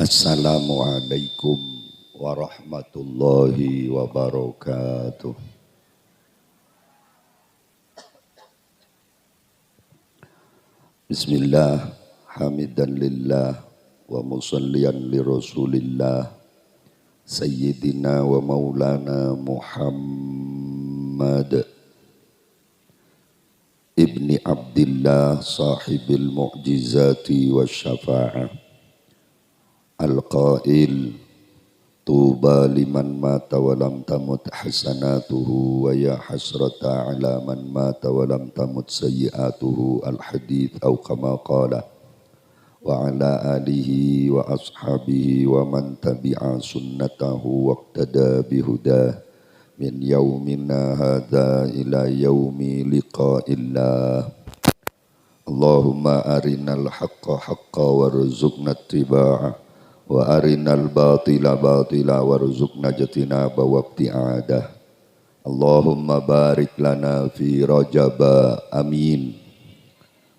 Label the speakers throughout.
Speaker 1: Assalamualaikum warahmatullahi wabarakatuh. Bismillah, hamidan lillah, wa musalliyan li rasulillah, sayyidina wa maulana Muhammad ibni Abdillah sahibil mu'jizati wa syafa'ah. Al-qail tuba liman mata wa lam tamut hasanatuhu wa ya hasrata ala man mata wa lam tamut sayyiatuhu al-hadith au kama qala wa ala alihi wa ashabihi wa man tabi'a sunnatahu waqtada bihudah min yaumina hadha ila yaumi liqa'illah. Allahumma arinal haqqa haqqa warzuqna ittiba'ah wa arinal batila batila warzuqna jatinaba wabti'adah. Allahumma barik lana fi rajaba amin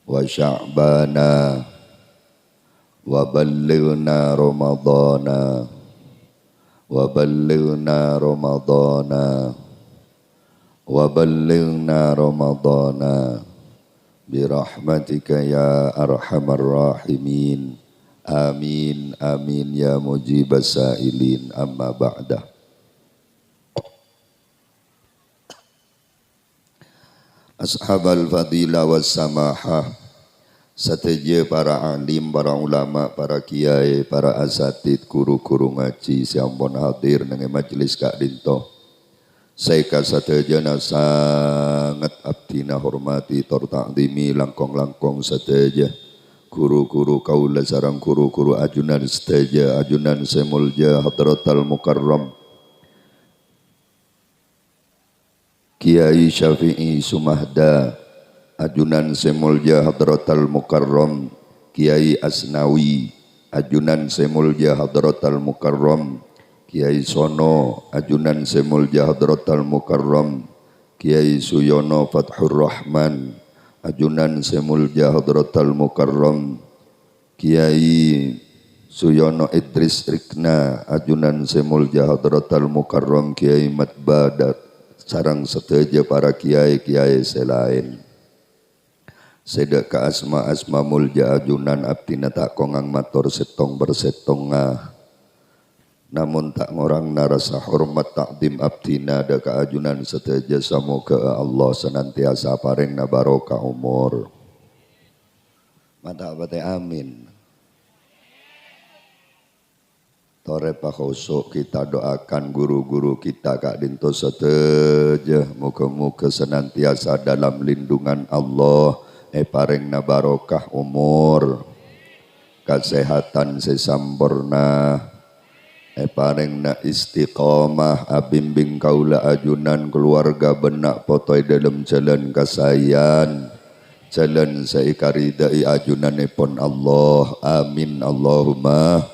Speaker 1: wa sya'bana wa ballighna ramadana wa ballighna ramadana wa ballighna ramadana birahmatika ya arhamar rahimin. Amin, amin ya mujibas sa'ilin, amma ba'dah. Ashabal fadilah was samahah, seteja para alim, para ulama, para kiai, para asatid, guru-guru ngaji, siampun hadir dengan majlis Kak Dinto. Saya kasatejana sangat abdina hormati, torta'zimi langkong-langkong sateja. Guru-guru kaula sarang guru-guru ajunan seteja, ajunan semulja hadratal mukarram Kiai Syafi'i Sumahda, ajunan semulja hadratal mukarram Kiai Asnawi, ajunan semulja hadratal mukarram Kiai Sono, ajunan semulja hadratal mukarram Kiai Suyono Fathur Rahman, ajunan semulja hadratal mukarram Kiai Suyono Idris Rikna, ajunan semulja hadratal mukarram Kiai Matbadat, sarang seteja para kiai-kiai selain. Sedeka asma mulja ajunan abdina tak kongang matur setong bersetongah. Namun tak ngorang narasa hormat takdim abdina daka ajunan seteja samoga Allah senantiasa paring na barokah umur. Mata abate amin. Tore pakosok kita doakan guru-guru kita Kak Dinto seteja, moga-moga senantiasa dalam lindungan Allah, paring na barokah umur, kesehatan sesampurna, paring na istiqamah, abimbing kaula ajunan keluarga benak potoi dalam jalan kasayan, jalan saikaridai ajunan ipon Allah, amin Allahumma.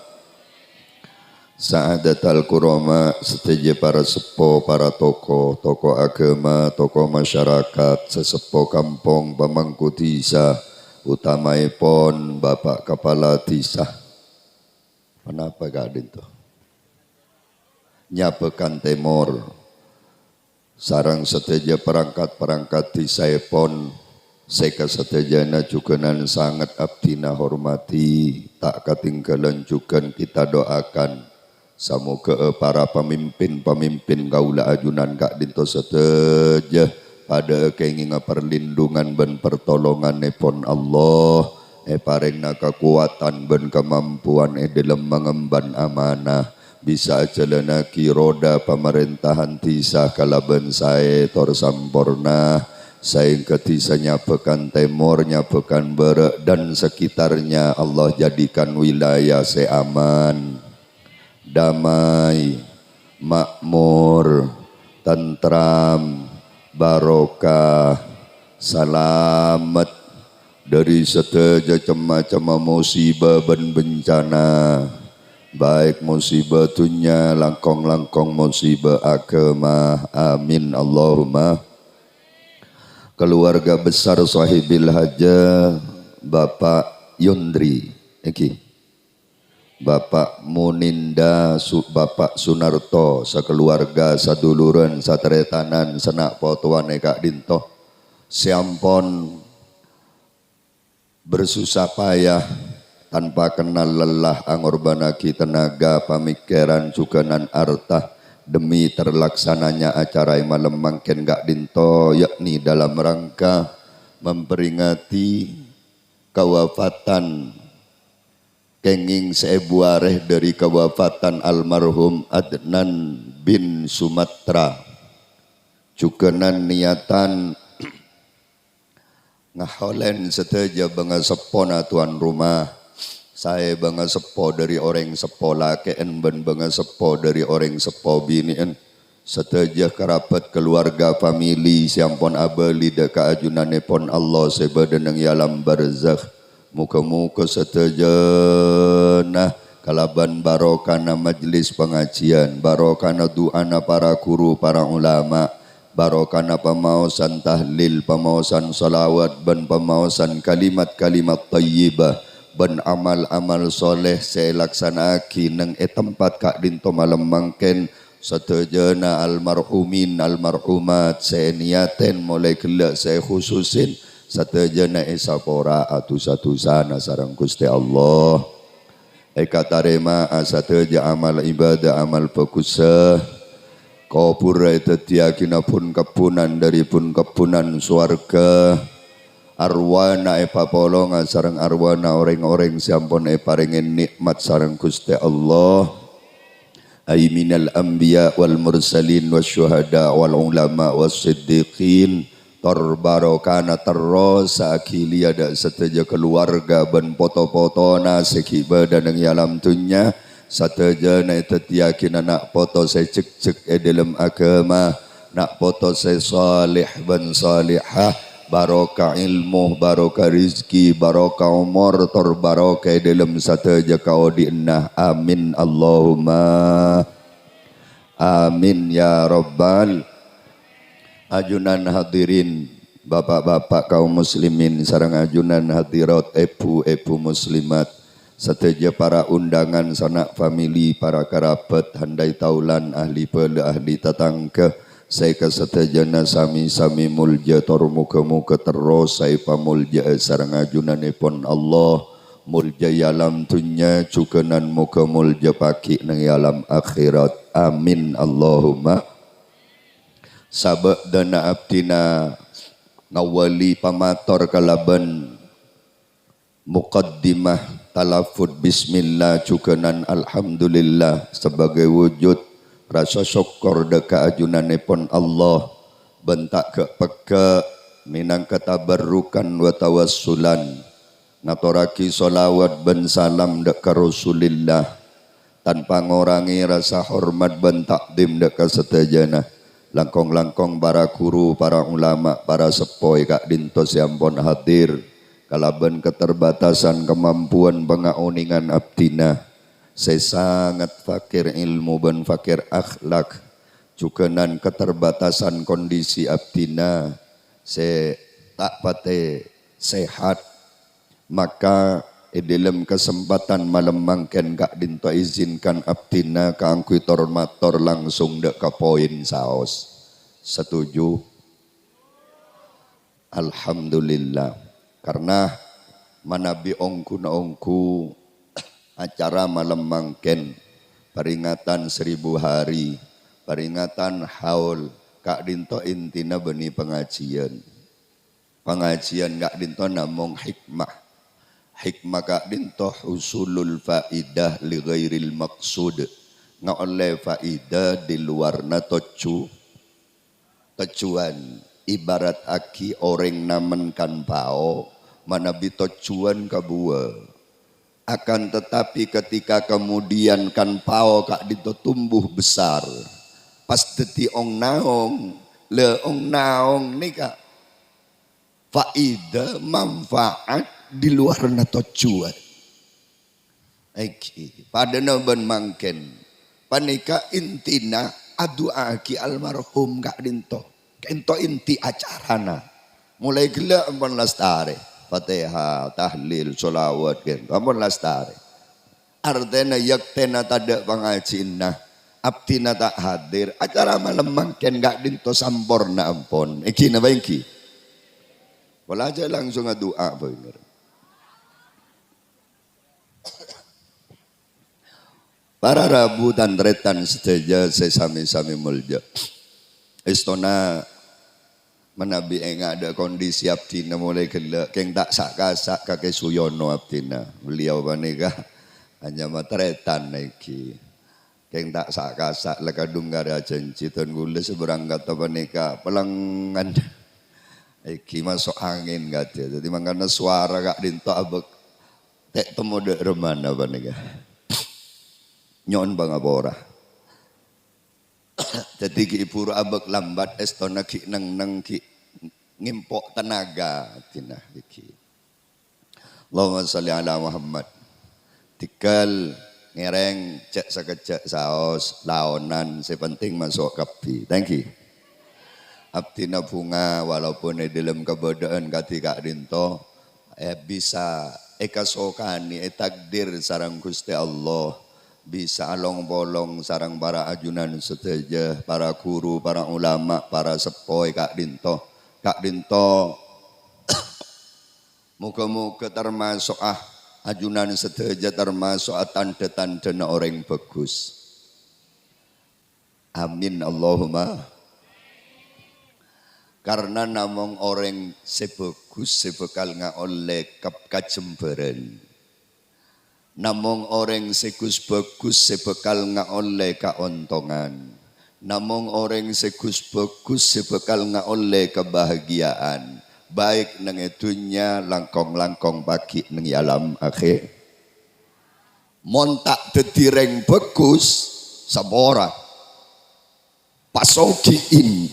Speaker 1: Sa'adatal kurama, seteja para sepo, para tokoh agama, tokoh masyarakat, sesepo kampung, pemangku desa, utamaipun Bapak Kepala Desa. Kenapa Kak Dinto? Nyabekan Timur, sarang seteja perangkat-perangkat disaipon, seka setejana juga nan sangat abdina hormati, tak ketinggalan juga kita doakan. Semoga para pemimpin kaula ajunan Kak Dinto seteja pada keinginan perlindungan dan pertolongan nepon Allah, paring kekuatan dan kemampuan dalam mengemban amanah. Bisa jalanaki roda pemerintahan desa kalaban saya tor sampurna, saya desa Nyabekan Timur, Nyabekan Barat dan sekitarnya Allah jadikan wilayah seaman, damai, makmur, tentram, barokah, selamat dari seteja macam musibah dan bencana. Baik musibah dunia, langkong-langkong musibah agama, amin Allahumma. Keluarga besar sahibil haja Bapak Yundri, Bapak Muninda, Bapak Sunarto, sekeluarga, saduluran, satretanan, senak potuan Kak Dinto, siampon bersusah payah tanpa kenal lelah angorbanaki tenaga pamikiran cukanan artah demi terlaksananya acara malam mangken Kak Dinto, yakni dalam rangka memperingati kewafatan kenging sebuareh dari kewafatan almarhum Adnan bin Sumatra. Cukenan niatan ngaholen seteja bangga sepona tuan rumah. Saya bangga sepo dari orang sepo lakeen ben bangga sepo dari orang sepo binian. Seteja kerabat keluarga famili siampon abeli deka ajunanepon Allah sebadan yang yalam barzakh. Muka-muka setajana kalaban barokana majlis pengajian, barokana duana para guru, para ulama, barokana pemausan tahlil, pemausan salawat, dan pemausan kalimat-kalimat tayyibah, dan amal-amal soleh saya laksanaki nang tempat Kak Dinto malam mangken setajana almarhumin almarhumat saya niaten mulai kelak saya khususin satajana esapora atu sana sareng Gusti Allah. Eka tarema asataja amal ibadah amal pekusa. Kopura tetiakina pun kepunan dari pun kepunan suarga. Arwana epapolonga sareng arwana orang-orang siampun paringin nikmat sareng Gusti Allah. Ay minal anbiya wal mursalin wasyuhada wal ulama was siddiqin. Barokana terus akili ada seteja keluarga ben foto-fotona sekiba dan yang yalam tunya seteja na tetiakin nak foto saya cek dalam agama nak foto saya salih ben salihah barokah ilmu barokah rizki barokah umur barokah dalam seteja kau diennah amin Allahumma amin ya rabbal ajunan hadirin bapak-bapak kaum muslimin sareng ajunan hadirat epu muslimat seteja para undangan sanak famili para kerabat handai taulan ahli pele ahli tatangke saya kesetejana sami-sami mulja tor muka-muka terus saya pamulja sareng ajunanipun Allah mulja yalam tunya cukenan muka mulja paki nang yalam akhirat amin Allahumma sabak dana abdina ngawali pamator kalaban muqaddimah talafud bismillah cukenan alhamdulillah sebagai wujud rasa syukur deka ajunanipun Allah bentak ke peka minang ketabarrukan wa tawassulan ngatoraki solawat ben salam deka Rasulillah tanpa ngorangi rasa hormat ben takdim deka setajana langkong-langkong para guru, para ulama, para sepoi Kak Dinto siampun hadir kalaban keterbatasan kemampuan pengauningan abdina saya sangat fakir ilmu dan fakir akhlak cukenan keterbatasan kondisi abdina saya tak pate sehat maka dalam kesempatan malam mangken Kak Dinto izinkan abdina keangkui tormator langsung dek ke poin saos. Setuju? Alhamdulillah. Karena manabi ongku na ongku acara malam mangken peringatan 1000 hari peringatan haul Kak Dinto intina beni pengajian Kak Dinto namung hikmah Kak Dinto usulul faidah li ghairil maqsud nga oleh faidah di luarna tujuan ibarat aki orang namen kan pao manabi tujuan kabua akan tetapi ketika kemudian kan pao Kak Dinto tumbuh besar pas deti ong naong le ong naong nika faidah manfaat di luar na tujuan. Iki pada naban mangken panika intina aduaki almarhum Kak Dinto. Kento inti acarana. Mulai gila ampun lastare. Fatihah, tahlil, sholawat kan. Ampun lastare. Artena yaktena tada pangajina abdina tak hadir acara malam mangken gak dinto sampurna ampun iki na ba iki wala aja langsung doa bener para rabu dan retan sedaja sesami-sami mulya istona menabi enggak ada kondisi abdina mulai gelak keng tak sak-sak kakek Suyono abdina beliau panika hanya matretan iki keng tak sak-sak lekadung gara janji ton gula seberangkat apa nika pelangan iki masuk angin gak jadi makanya suara gak dinto abek tek temu dek remana apa nika nyon bang abora jadi ki ibu abek lambat estona ki neng ki ngimpok tenaga tina iki Allahumma sholli ala Muhammad tikal ngereng cek sekejak saos laonan sepenting masuk kapi thank you abdina bunga walaupun di dalam kebodaan katika rinto bisa ekasokani takdir sarang Gusti Allah bisa along bolong sarang para ajunan seteja para guru para ulama para sepoi kak rinto muka-muka termasuk ajunan seteja termasuk tanda-tanda orang bagus. Amin Allahumma. Karena namong orang sebagus sebekal oleh kajemberan. Namong orang segus bagus sebekal oleh kaontongan. Namong orang segus bagus sebekal oleh kebahagiaan. Baik nang dunya langkong-langkong bagi nang alam akhir. Montak dedireng bagus sabora. Pasokiin.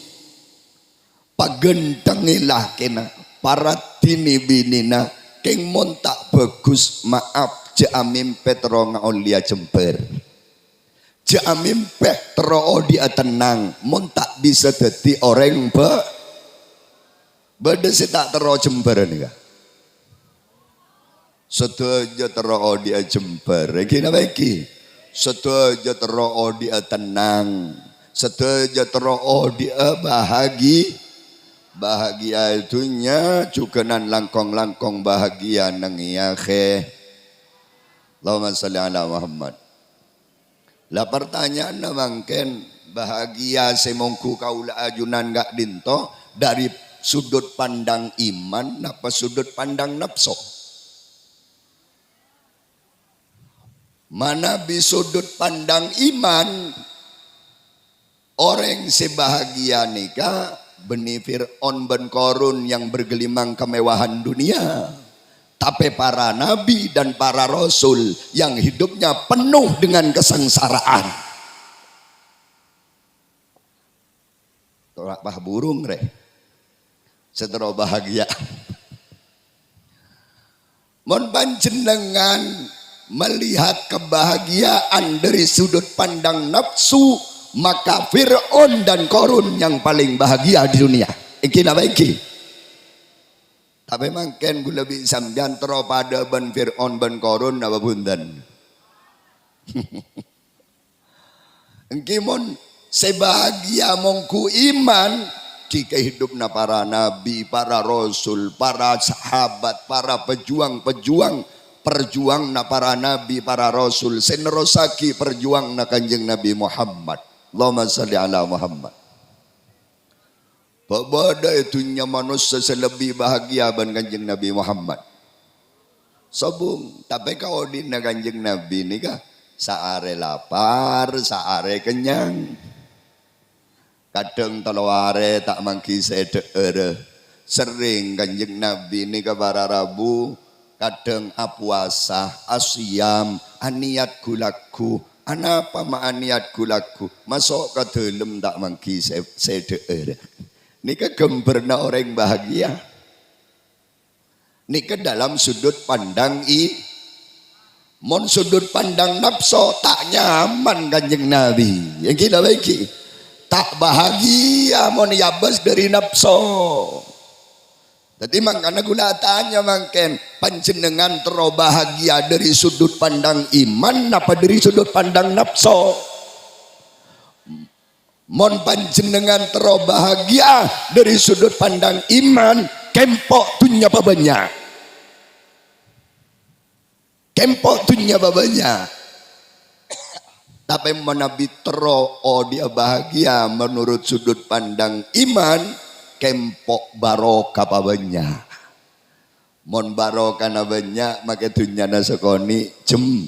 Speaker 1: Pagendangilah kena para tini binina keng montak bagus maaf jamim petro ngaolia Jember. Jamim petro dia tenang montak bisa dadi orang Bada si tak tero Jember nih kah? Setuju tero dia Jember. Iki apa iki? Setuju tero dia tenang. Setuju tero dia bahagia dunia juga nan langkong-langkong bahagia nang akhir. Allahumma sholli ala Muhammad. Lah pertanyaan mangken bahagia semongku kaula ajunan gak dinto dari sudut pandang iman napa sudut pandang nafsu mana bi sudut pandang iman orang sebahagia nikah beni Fir'aun ben Korun yang bergelimang kemewahan dunia tapi para nabi dan para rasul yang hidupnya penuh dengan kesengsaraan torak bah burung reh setelah bahagia. Mon panjenengan melihat kebahagiaan dari sudut pandang nafsu, maka Fir'aun dan Korun yang paling bahagia di dunia. Iki apa iki? Tapi mangken gula bi sampeyan tero pada ban Fir'aun ban Korun apa punten? Engki mon sebahagia mongku iman jika hidupna para nabi, para rasul, para sahabat, para pejuang na para nabi, para rasul, senerosaki perjuang na kanjeng Nabi Muhammad. Allahumma sholli ala Muhammad. Babada itunya manusia selebih bahagia ban kanjeng Nabi Muhammad. Sobung, tapi kau di na kanjeng Nabi ni kah? Saare lapar, saare kenyang. Kadang telaware tak mangki sedere sering kanjeng Nabi ini kabara Rabu kadang apuasa asyam aniat gulaku anapa ma aniat gulaku masuk ke dalam tak mangki sedere ini kegemberna orang bahagia ini ke dalam sudut pandang mon sudut pandang nafsu tak nyaman kanjeng Nabi yang kita baiki tak bahagia mon yabas dari nafsu Jadi makanya guna tanya mangken panjenengan terbahagia dari sudut pandang iman apa dari sudut pandang nafsu? Mon panjenengan terbahagia dari sudut pandang iman, kempok tunya babanya. Kempok tunya babanya. Tapi menabi dia bahagia menurut sudut pandang iman, kempok barokah babanya. Mon barokah nabanya maka tunya nasakoni jem.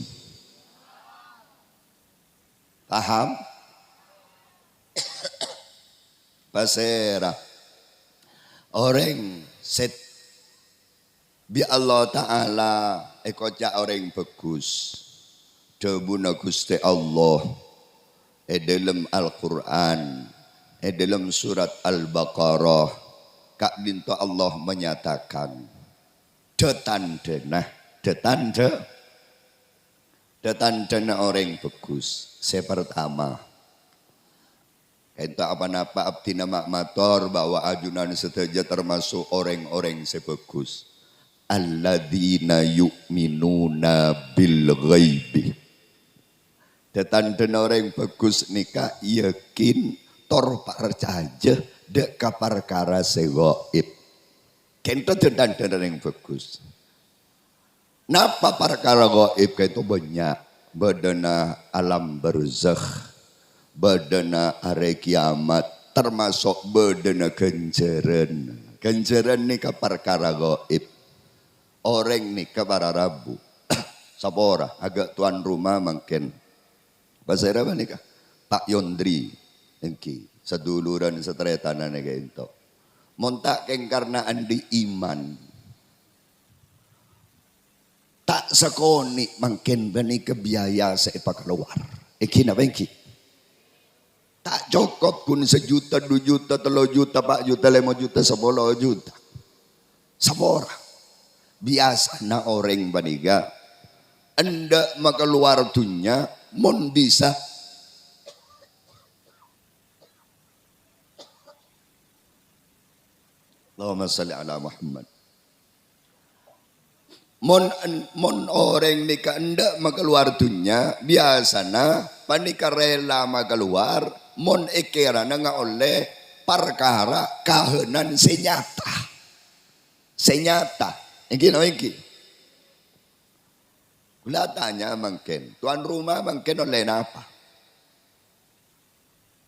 Speaker 1: Paham? Pasera orang set bi Allah Ta'ala ekocak orang bagus debuna Gusti Allah dalam Al-Quran dalam surat Al-Baqarah kak dinto Allah menyatakan detandena orang bagus sepertama entah apa-apa abdi nama mator bahwa ajunan seteja termasuk orang-orang sebagus alladzina yu'minuna bil ghaibi. Tetan orang bagus nikah yakin tor percaya dek ka perkara segaib. Kento tetan orang bagus. Napa perkara gaib itu banyak badana alam barzakh badana hari kiamat termasuk badana kenceran ni ka perkara gaib orang ni ka para rabu sapora agak tuan rumah mungkin bahasa apa ni ka Pak Yondri engki seduluran setretanan ni ento montak keng karena andi iman tak sekoni mungkin bani kebiaya sepa keluar iki na bengki tak cukup kun 1 juta, 2 juta, 3 juta, 4 juta, 5 juta, 10 juta. Sabora. Biasa na orang baniga. Anda makaluar dunya, mon bisa. Allahumma salli ala Muhammad. Mon orang ni ka anda makaluar dunya, biasa na panika rela makaluar. Mon ekera na nga oleh perkara kahanan senyata. Iki na iki. Kula tanya mungkin, tuan rumah mungkin oleh apa?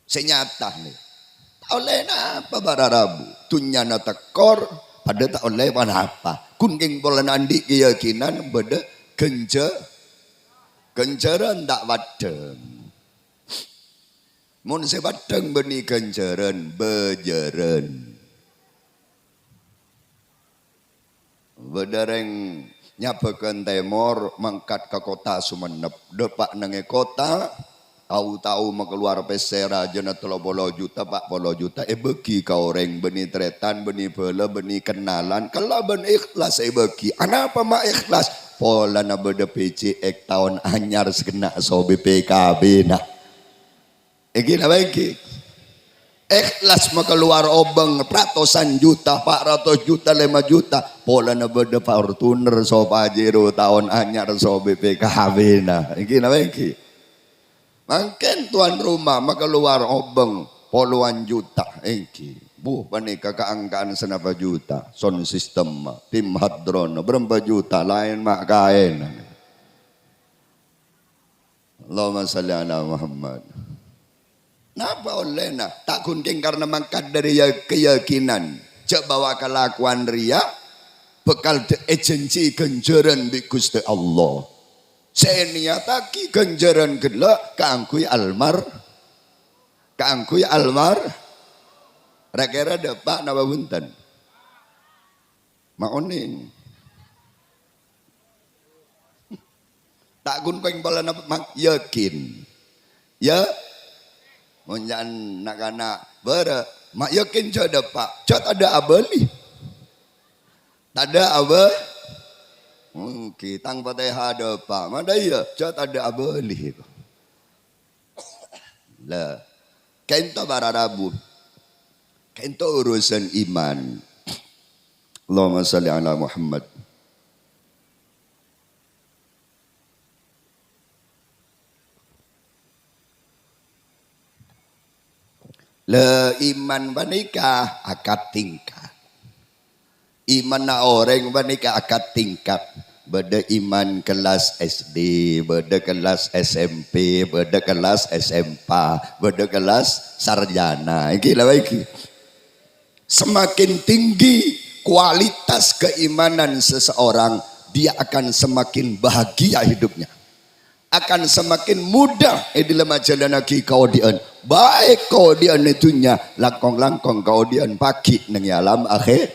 Speaker 1: Senyata nih. Oleh apa bararabu? Tunya na tekor pada tak oleh apa? Kunking bola nandi keyakinan beda kenceran tak wadeng. Mun sebatang benih kenceran bejaran. Bedareng nyapakan temor mangkat ke kota Sumenep. Depak nange kota tahu-tahu keluar pesera jana 30 juta 40 juta beki ka orang benih tretan benih bela benih kenalan kalau benih ikhlas beki. Anapa mak ikhlas? Pola na beda PC ek tahun anyar sekena so BPKB nah. Iki na baiki. Ikhlas makaluar obeng ratusan juta, 400 juta, 5 juta. Pola na beda Fortuner so Pajero tahun anyar so BPKB na. Iki na baiki. Mungkin tuan rumah makaluar obeng puluhan juta. Iki. Panika kaangkaan senapa juta. Sound system tim hadron berapa juta lain mak kain. Allahumma salli ala Muhammad. Napa oleh na? Tak kunting karena mangkat dari keyakinan. Cek bawa kelakuan ria. Bekal agensi kenjaran di Gusti Allah. Saya niataki kenjaran kedua. Keangkui almar. Rakera depak napa bunten. Maoning. Tak kunting bola napa yakin. Ya. Monjan nak-nak ber mak yakin ada pak cat ada abali tak ada apa kitang Fatihah ada pak mana ya cat ada abali lah kento bararabu kento urusan iman Allahumma salli ala Muhammad. Le iman banika akad tingkat. Iman na orang banika akad tingkat. Beda iman kelas SD, beda kelas SMP, beda kelas SMP, beda kelas sarjana. Iki lah iki. Semakin tinggi kualitas keimanan seseorang, dia akan semakin bahagia hidupnya. Akan semakin mudah dalam jalan lagi kau dian. Baik kau dian itunya langkong-langkong kau dian pagi nang alam akhir.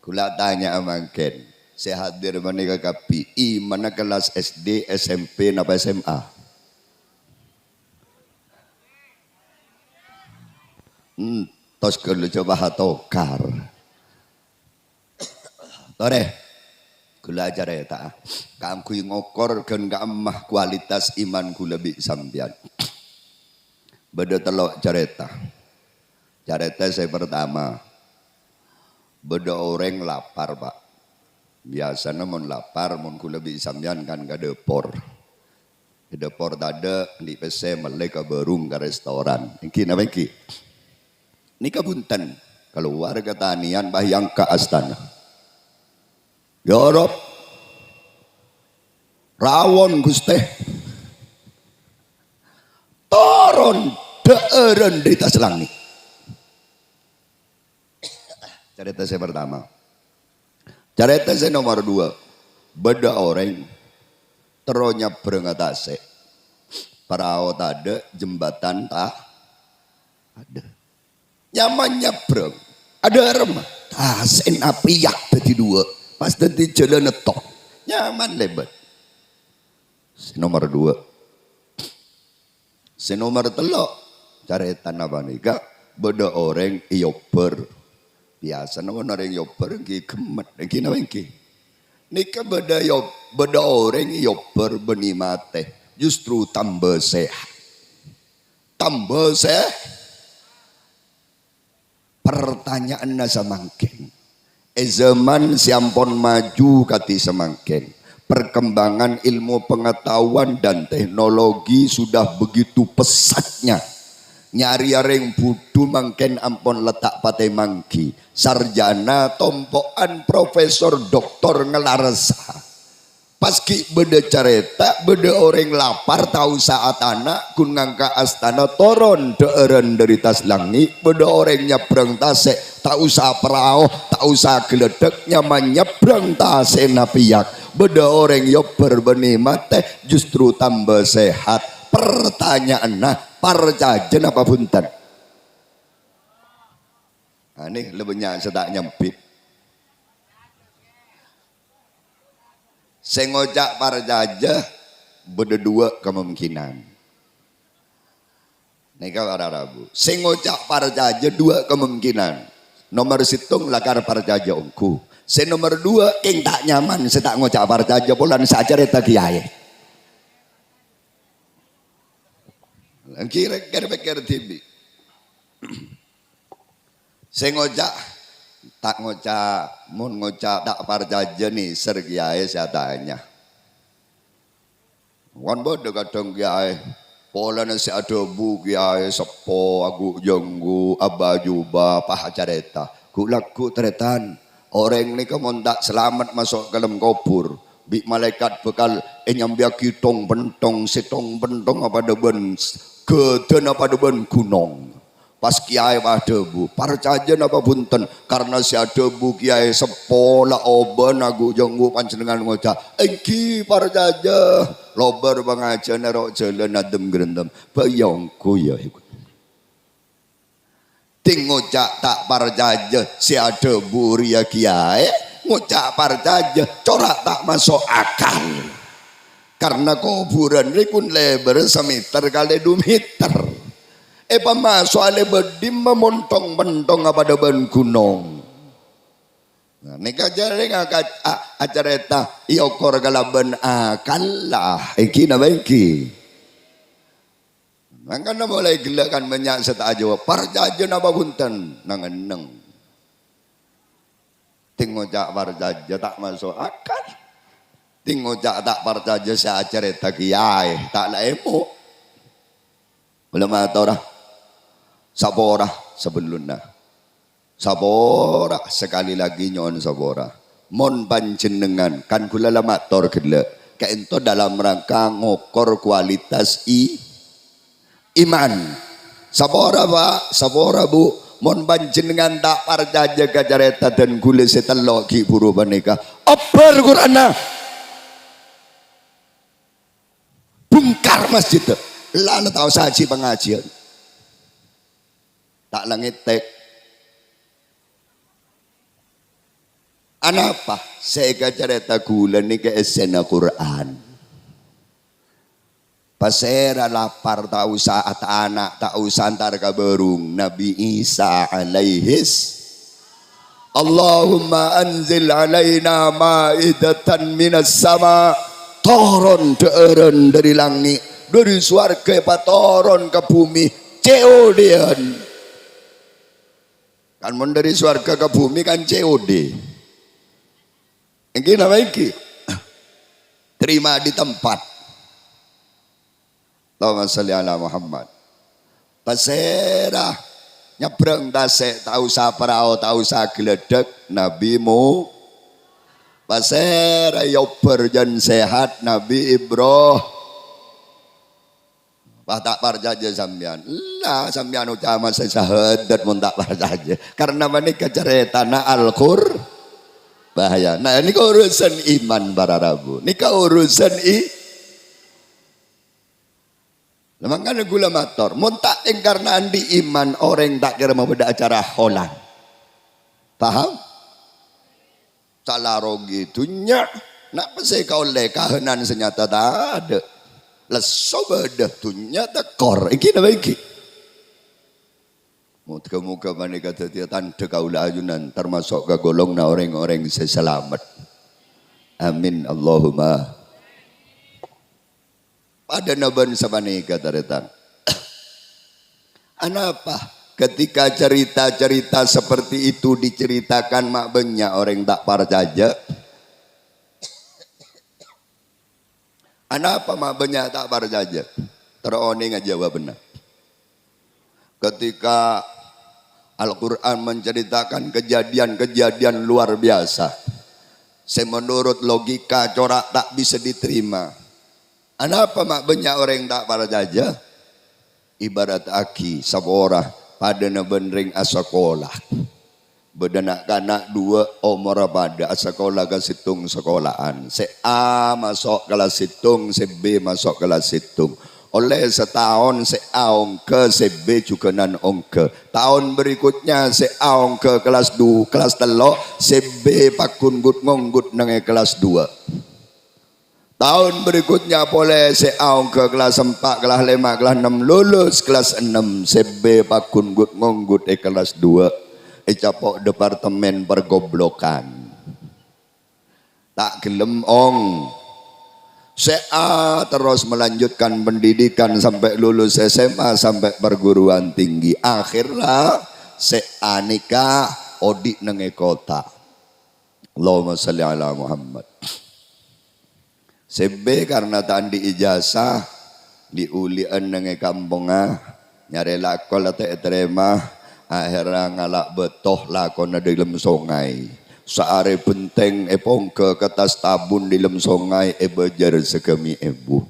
Speaker 1: Kula tanya amangken, saya hadir menika kapi iman kelas SD, SMP napa SMA? Tos kalau coba hatokar. Tore. Kula ajar ya tak. Kam kui ngokor kan gamah kualitas iman kula bi sambian. Beda telok cerita. Cerita saya pertama. Beda orang lapar pak. Biasanya mon lapar mon kula bi sambian kan ke depor. Di depor tada di PC melek ke berung ke restoran. Iki napa iki? Ini kabunten. Keluar ke tanian bahyang ke astana. Ya Rob, rawon guste, toron daeran di tas langit. Cerita saya pertama. Cerita saya nomor 2. Beda orang teronya berengatase. Perahu ada, jembatan tak ada. Nyaman nyebrang, ada remah. Tasen apiak tadi 2. Pas tadi jalan netok, nyaman lebat. Nomor 2. Nomor 3, cerita apa nih kak? Beda orang yoper. Biasa nama orang yoper ki gemet, ki nama ki. Nika beda orang yoper benimate. Justru tambah sehat. Tambah sehat. Pertanyaannya samangkin. Zaman siampon maju kati semangkin. Perkembangan ilmu pengetahuan dan teknologi sudah begitu pesatnya. Nyari areng budu mangken ampon letak pate mangki. Sarjana tompokan profesor doktor ngelarasa. Paski beda cerita, beda orang lapar tahu saat anak kun ngangka astana toron deeren dari tas langit. Beda orang nyebrang tasek tak usah perahu, tak usah geledek nyaman nyebrang tasek napiyak. Beda orang yoper benimate justru tambah sehat. Pertanyaan nah parjajen apa punten? Nah, ini lebihnya sedak nyempit. Saya ngojak parjaja beda 2 kemungkinan. Nika para rabu. Saya ngojak parjaja 2 kemungkinan. Nomor situng lakar parjaja ongku. Saya nomor 2 yang tak nyaman saya tak ngojak parjaja bulan saja reta kiai. Kira-kira tibi. Saya ngojak tak ngocak, mun ngocak tak parjaja nih sergiae saya tanya. Wan bodoh kadang kiai, pola nasi adobu kiai sepo, agu jonggu, abajuba, paha careta. Kulaku teretan, orang ni kamu tak selamat masuk ke dalam kubur. Bi malaikat bekal nyambia kitong bentong, setong bentong apa deben, keden apa deben gunung. Pas kiai debu, parcaja apa punten karena si debu kiai sepola oban agu jonggu panjenengan ngoca. Engki parcaja lobar bangaja nerok jalan adem gerendam bayangku ya ikut. Ting ngocak tak parcaja si debu ria kiai ngocak parcaja corak tak masuk akal. Karena kuburan rikun lebar semeter kali 2 meter. Masuk ale bedim memontong bentong apa deban gunung. Nah, nika jare ngakat acara eta iokor galaban akalah iki na iki. Mangkana mulai gelakan banyak seta aja parjajen apa punten nang eneng. ngocak parjaja tak masuk akal. Ngocak tak parjaja sa cerita kiai tak lemu. Belum ora. Sabora sebelumnya. Sabora sekali lagi nyon sabora. Mon panjenengan kan kula lamator gele. Kaento dalam rangka ngokor kualitas iman. Sabora Pak, sabora Bu. Mon panjenengan tak parjaja kacareta dan kula setelok ki buru panika. Oper Qur'ana. Bungkar masjid. Lah tahu saji pengajian. Tak langit tek. Anapa? Saya kacareta kula ni ke esena Quran. Pasera lapar tak usah anak tak usah antar kaberung Nabi Isa alaihis Allahumma anzil alaina ma'idatan minas sama toron deren dari langit dari surga patoron ke bumi COD-an kan mon dari surga ke bumi kan COD ini nama iki terima di tempat. Allahumma sholli ala Muhammad. Pasera nyebrang tasek tak usah perahu tak usah geledek nabimu. Pasera yober jan sehat Nabi Ibrahim. Tak parjaja sampean. Lah sampean ucama sahadat mun tak parjaja. Karena menika caretana Al-Qur bahaya. Nah ini urusan iman para rabu. Nika urusan Makanya gula mator, montak karena andi iman orang tak kira mau beda acara holan, paham? Salah rogi tunya, nak pasai kau lekahanan senyata tak ada, leso beda tunya tekor, iki apa iki? Muka mana kata dia tanda kau lajunan termasuk ke golong na orang-orang seselamat, amin Allahumma. Ada naban sabani kata datang. Anapa ketika cerita-cerita seperti itu diceritakan mak banyak orang tak parjaja. Anapa mak banyak tak parjaja? Terone ngajawab benar. Ketika Al-Quran menceritakan kejadian-kejadian luar biasa. Menurut logika corak tak bisa diterima. Kenapa mak banyak orang tak parjaja? Ibarat aki sabora pada na benring asakolah. Bedanak kanak dua umur pada asakolah ke situng sekolahan. Se A masuk kelas situng, se B masuk kelas situng. Oleh setahun se A ongke, se B juga nan ongke. Tahun berikutnya se A ongke kelas 2, kelas telok, se B pakun gut ngonggut nange kelas 2. Tahun berikutnya boleh seaung ke kelas 4, kelas 5, kelas 6 lulus kelas 6 sebe pakun gut ngonggut kelas 2 capok departemen pergoblokan tak gelem ong terus melanjutkan pendidikan sampai lulus SMA sampai perguruan tinggi akhirnya nikah odik nenge kota. Allahumma sholli ala Muhammad. Sebe karena tandi ijazah diulian nenge kampungah nyari lakol atau terima akhirnya ngalak betoh lakon di dalam sungai saare penting epong ke kertas tabun di dalam sungai bejar segemi ibu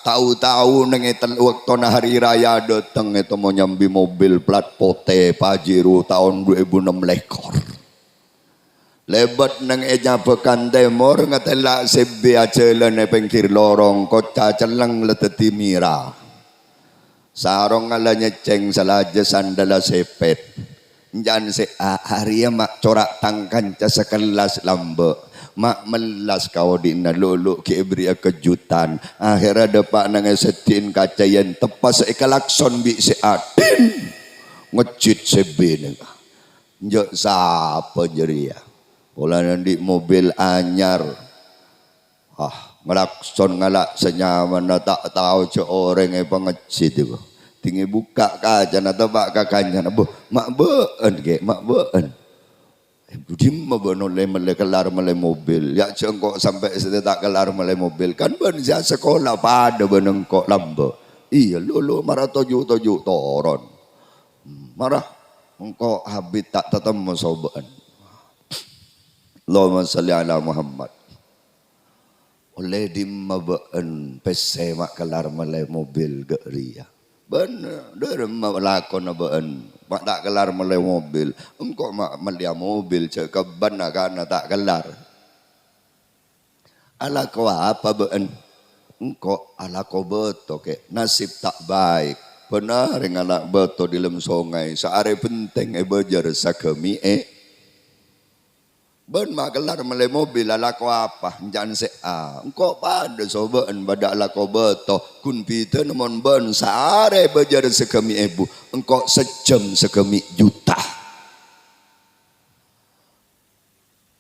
Speaker 1: tahu-tahu nenge waktu hari raya datang itu mau nyambi mobil plat pote Pajero tahun 2006 lekor lebat nang eja pekan timur ngatela sebe acelan pengkir lorong kota celang leteti mira sarong ngala nyeceng salaja sandala sepet jan se hari mak corak tangkan ca sekelas lambe mak melas kau dina lulu ke beri kejutan akhirnya depak nang setin kaca yang tepas ekalakson bi se adin ngecit sebe nega njok sapa jeria pola nanti mobil anyar ngelakson ngalak senyaman tak tahu ce orang yang pengecit itu tinggi buka kaca atau bak kakaknya mak beun Dimma bano le kelar mele mobil. Ya cengkok sampai saya tak kelar mele mobil. Kan ben saya sekolah pada benengkok lamba. Iya lulu marah toju toron. Marah engkau habis tak tetemu soban. Allahumma salli ala Muhammad. Oleh dimma ben pese mak kelar mele mobil gak ria. Bener, dari melakon ben, mak tak kelar mulai mobil, engkau mak melia mobil cakap benar karena tak kelar. Ala kau apa ben? Engkau ala kau betul ke nasib tak baik. Benar yang anak betul di dalam sungai, seare penting bejar sakemi Ben mak kelar mulai mobil ala kau apa? Jangan sea. Engkau pada soban pada ala kau betul. Kun pita namun ben saare bejar sekemi ibu. Engkau sejam sekemi juta.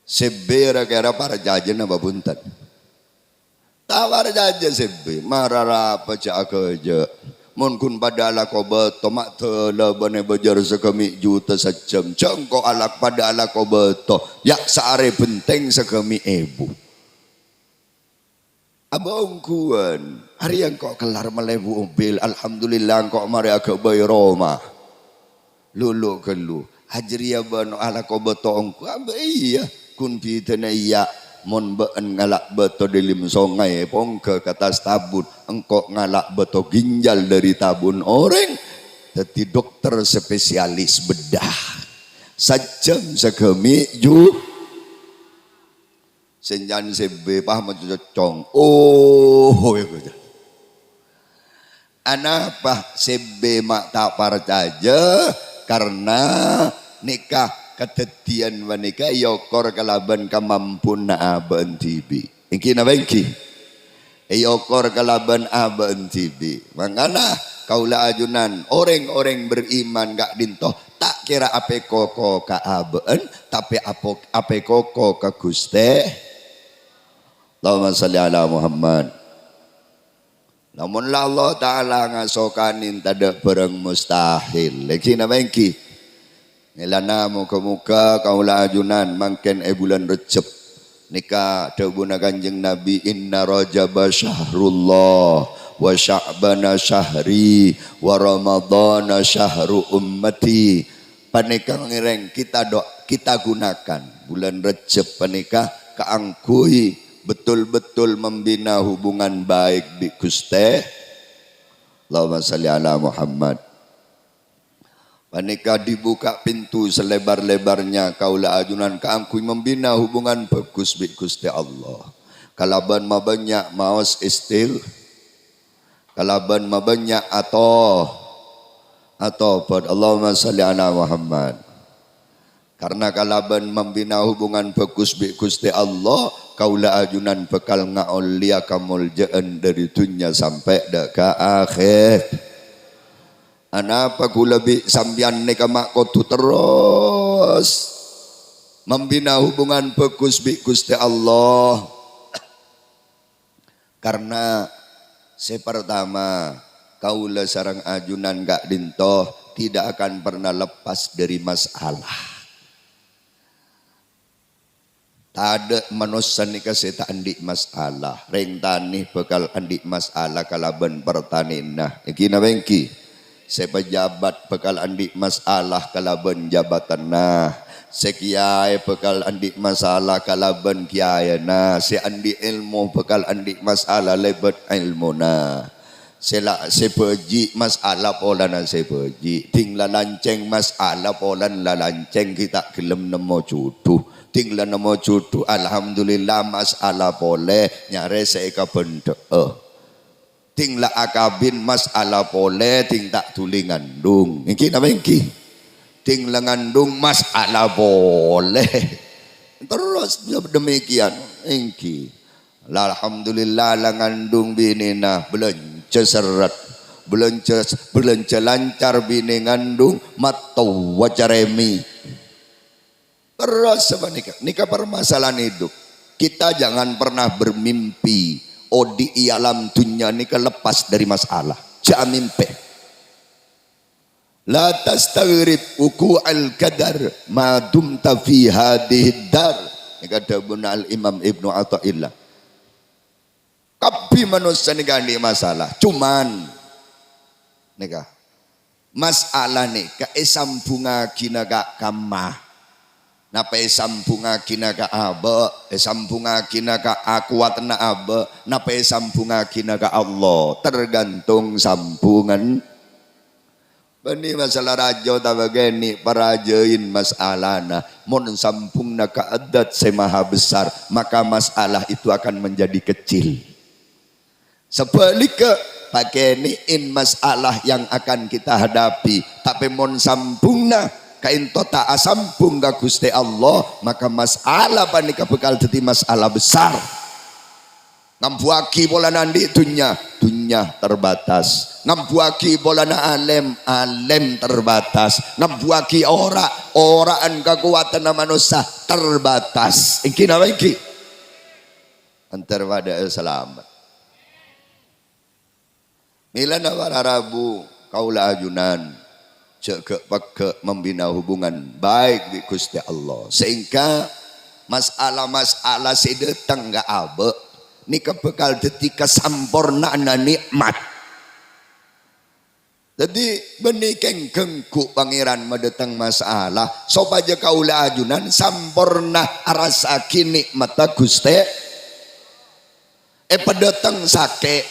Speaker 1: Sebera kira para jajan apa buntan. Tawar jajan sebe. Marara apa cak kerja. Mun kun pada ala kau betul mak telah bane bejar sekemi juta sejam. Cengkau alak pada ala kau betul. Yak saare penting sekemi ibu. Abang kuan, hari yang kau kelar melebu mobil, alhamdulillah kau mari agak bayi Roma. Lulu kelu, hajriya bano ala kau betong ku, iya, kun pitena iya, mon ben ngalak beto di lim songai, pongke kata tabun, engkau ngalak beto ginjal dari tabun orang, jadi dokter spesialis bedah, sajam sekemi ju. Senjan sebe paham cocong. Oh, anapa sebe mak tak percaya karena nikah ketetian menikah yokor kalaban kemampun aban tibi. Ingki na bengki. Yokor kalaban aban tibi. Mangana kaula ajunan orang-orang beriman gak dintoh tak kira ape koko ka aban tapi ape koko ka Guste. Allahumma salli ala Muhammad. Namun Allah Ta'ala ngasokanin tada perang mustahil. Lagi na bengki. Nilana muka-muka kaulah ajunan mangken bulan Recep. Nikah debuna kanjeng Nabi inna rajaba syahrullah wa sya'bana syahri wa ramadana syahru ummati. Panikah ngireng kita gunakan bulan Recep panikah keangkui betul-betul membina hubungan baik di Guste. Allahumma salli ala Muhammad. Panika dibuka pintu selebar-lebarnya kaula ajunan keangkui membina hubungan bagus bi Guste Allah. Kalaban mabanyak maos istil. Kalaban mabanyak atau pada Allahumma salli ala Muhammad. Karena kalaban membina hubungan bagus bi Gusti Allah, kaula ajunan bekal ngaul lia kamul jaan dari dunia sampai ke akhir. Anapa kula bi sambian neka mak kotu terus membina hubungan bagus bi Gusti Allah. Karena sepertama kaula sarang ajunan gak dintoh tidak akan pernah lepas dari masalah. Ada manusia ni kasi tak andik masalah. Reng tani bekal andik masalah kalaban pertanin nah. Iki na bengki. Saya pejabat bekal andik masalah kalaban jabatan nah. Sekiai bekal andik masalah kalaban kiai nah. Si andik ilmu bekal andik masalah lebat ilmu nah. Sepeji masalah pola na sepeji. Ting lalanceng masalah pola lalanceng kita gelem nemo jodoh. Tinggal nama jodoh alhamdulillah masalah boleh nyare seika benda tinggal akabin masalah boleh ting tak tuli ngandung ingki nama ingki tinggal ngandung masalah boleh terus demikian ingki alhamdulillah lah ngandung bini nah belanja seret belanja lancar bini ngandung matau wajaremi. Terus sama nikah permasalahan hidup. Kita jangan pernah bermimpi di alam dunia nikah lepas dari masalah. Jangan mimpi. La tastaghrib wuqu'al qadar ma dumta fi hadhihi dar. Ini kata Al Imam Ibnu Athaillah. Kapi manusia ni gani masalah. Cuman nika masalah ni ka esambunga kinaga kamah. Napa esambunga kinaga aba, esambunga kinaga akuat na aba, napa esambunga kinaga Allah. Tergantung sambungan. Bani masalah raja tabagani parajain masalahna mon sampung na kaadat se maha besar maka masalah itu akan menjadi kecil. Sebaliknya pakai in masalah yang akan kita hadapi tapi mon sampungna kain tota asampung ka Gusti Allah maka masalah panika bekal jadi masalah besar. Ngambuaki bola nandi dunya terbatas. Ngambuaki bola na alem terbatas. Ngambuaki oraan kekuatan manusia terbatas. Iki nama iki antar pada selamat. Mila na para Rabu kaula ajunan cek pake membina hubungan baik di Gusti Allah sehingga masalah sedetang gak abe ni kebekal detika sampurnaan nikmat. Jadi benih kenggengku pangeran medeteng masalah sopaja kaula ajunan sampurna arasaki nikmat Gusti pedeteng sake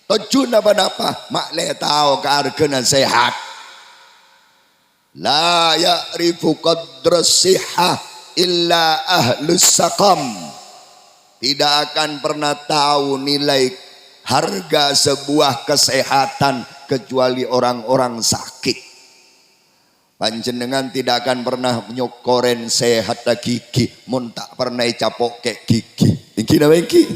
Speaker 1: tujuan apa mak le tau keargana sehat la ya'rifu qadra sihah illa ahlus saqam. Tidak akan pernah tahu nilai harga sebuah kesehatan kecuali orang-orang sakit. Panjenengan tidak akan pernah nyokoren sehat gigi, mun tak pernah capok ke gigi. Iki nama iki.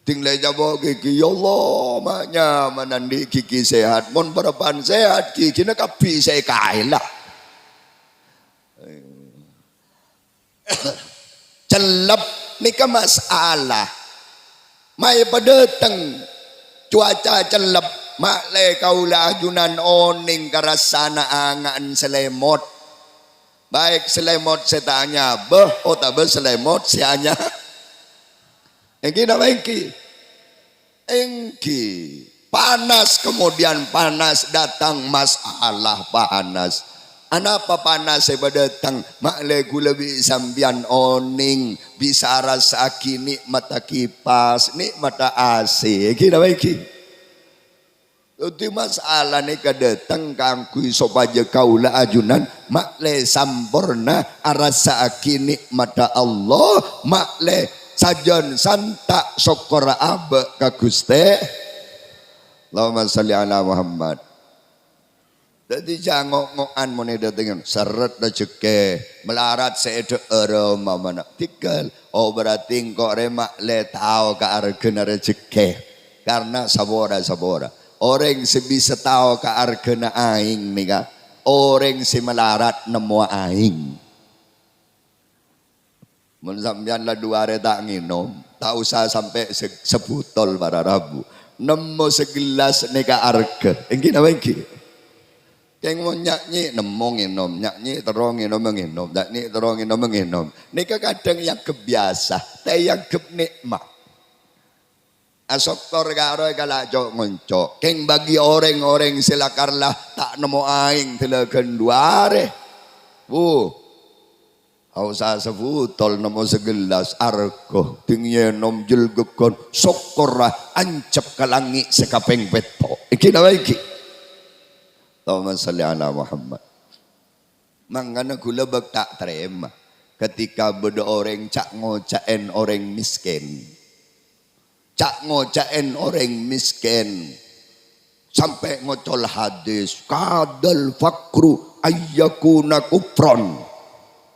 Speaker 1: Tinggal capok gigi, ya Allah, maknya menandi gigi sehat. Mun berpan sehat gigi nak kapi saya kailah. Celep nika masalah mai padeteng cuaca celep mak le kaula ajunan oning karasana angan selemot baik selemot setanya beh otabe selemot sianya engki nama engki panas kemudian panas datang masalah panas. Anapa panas saya datang makle gula bi sambian oning bisa rasaki nikmat kipas nikmat AC kita baiki itu masalah ni kadatang kangkui sopaja kaula ajunan makle sampurna arasaki nikmat Allah makle sajon santa sokora abe ka Gusti Allahumma sholli ala Muhammad. Jadi jangan ngokan moneda dengan seret dan ceke melarat seede aroma mana tinggal oh berarti kok remak le tahu ke argena rezeki karena sabora orang sebisa tahu ke argena aing nih orang si melarat nemu aing mun sampean la dua hari tak nginom tak usah sampai sebutol para Rabu nemu segelas nika arge engki apa engki yang mau nyanyi nginom nyanyi terong nginom nyanyi terong nginom nika kadang yang kebiasa teh yang kenikmat asoktor karo kalajo ngoncok keng bagi orang-orang silakarlah tak nemu aing telegan duare usah sebutol nemu segelas argo tinggi nom julgukon sokorah ancap kalangi sekapeng peto iki nama iki Allahumma salli ala Muhammad. Mangana gula bak tak terima ketika beda orang cak ngocaen orang miskin. Cak ngocaen orang miskin sampai ngocol hadis kadal fakru ayyakuna kufron.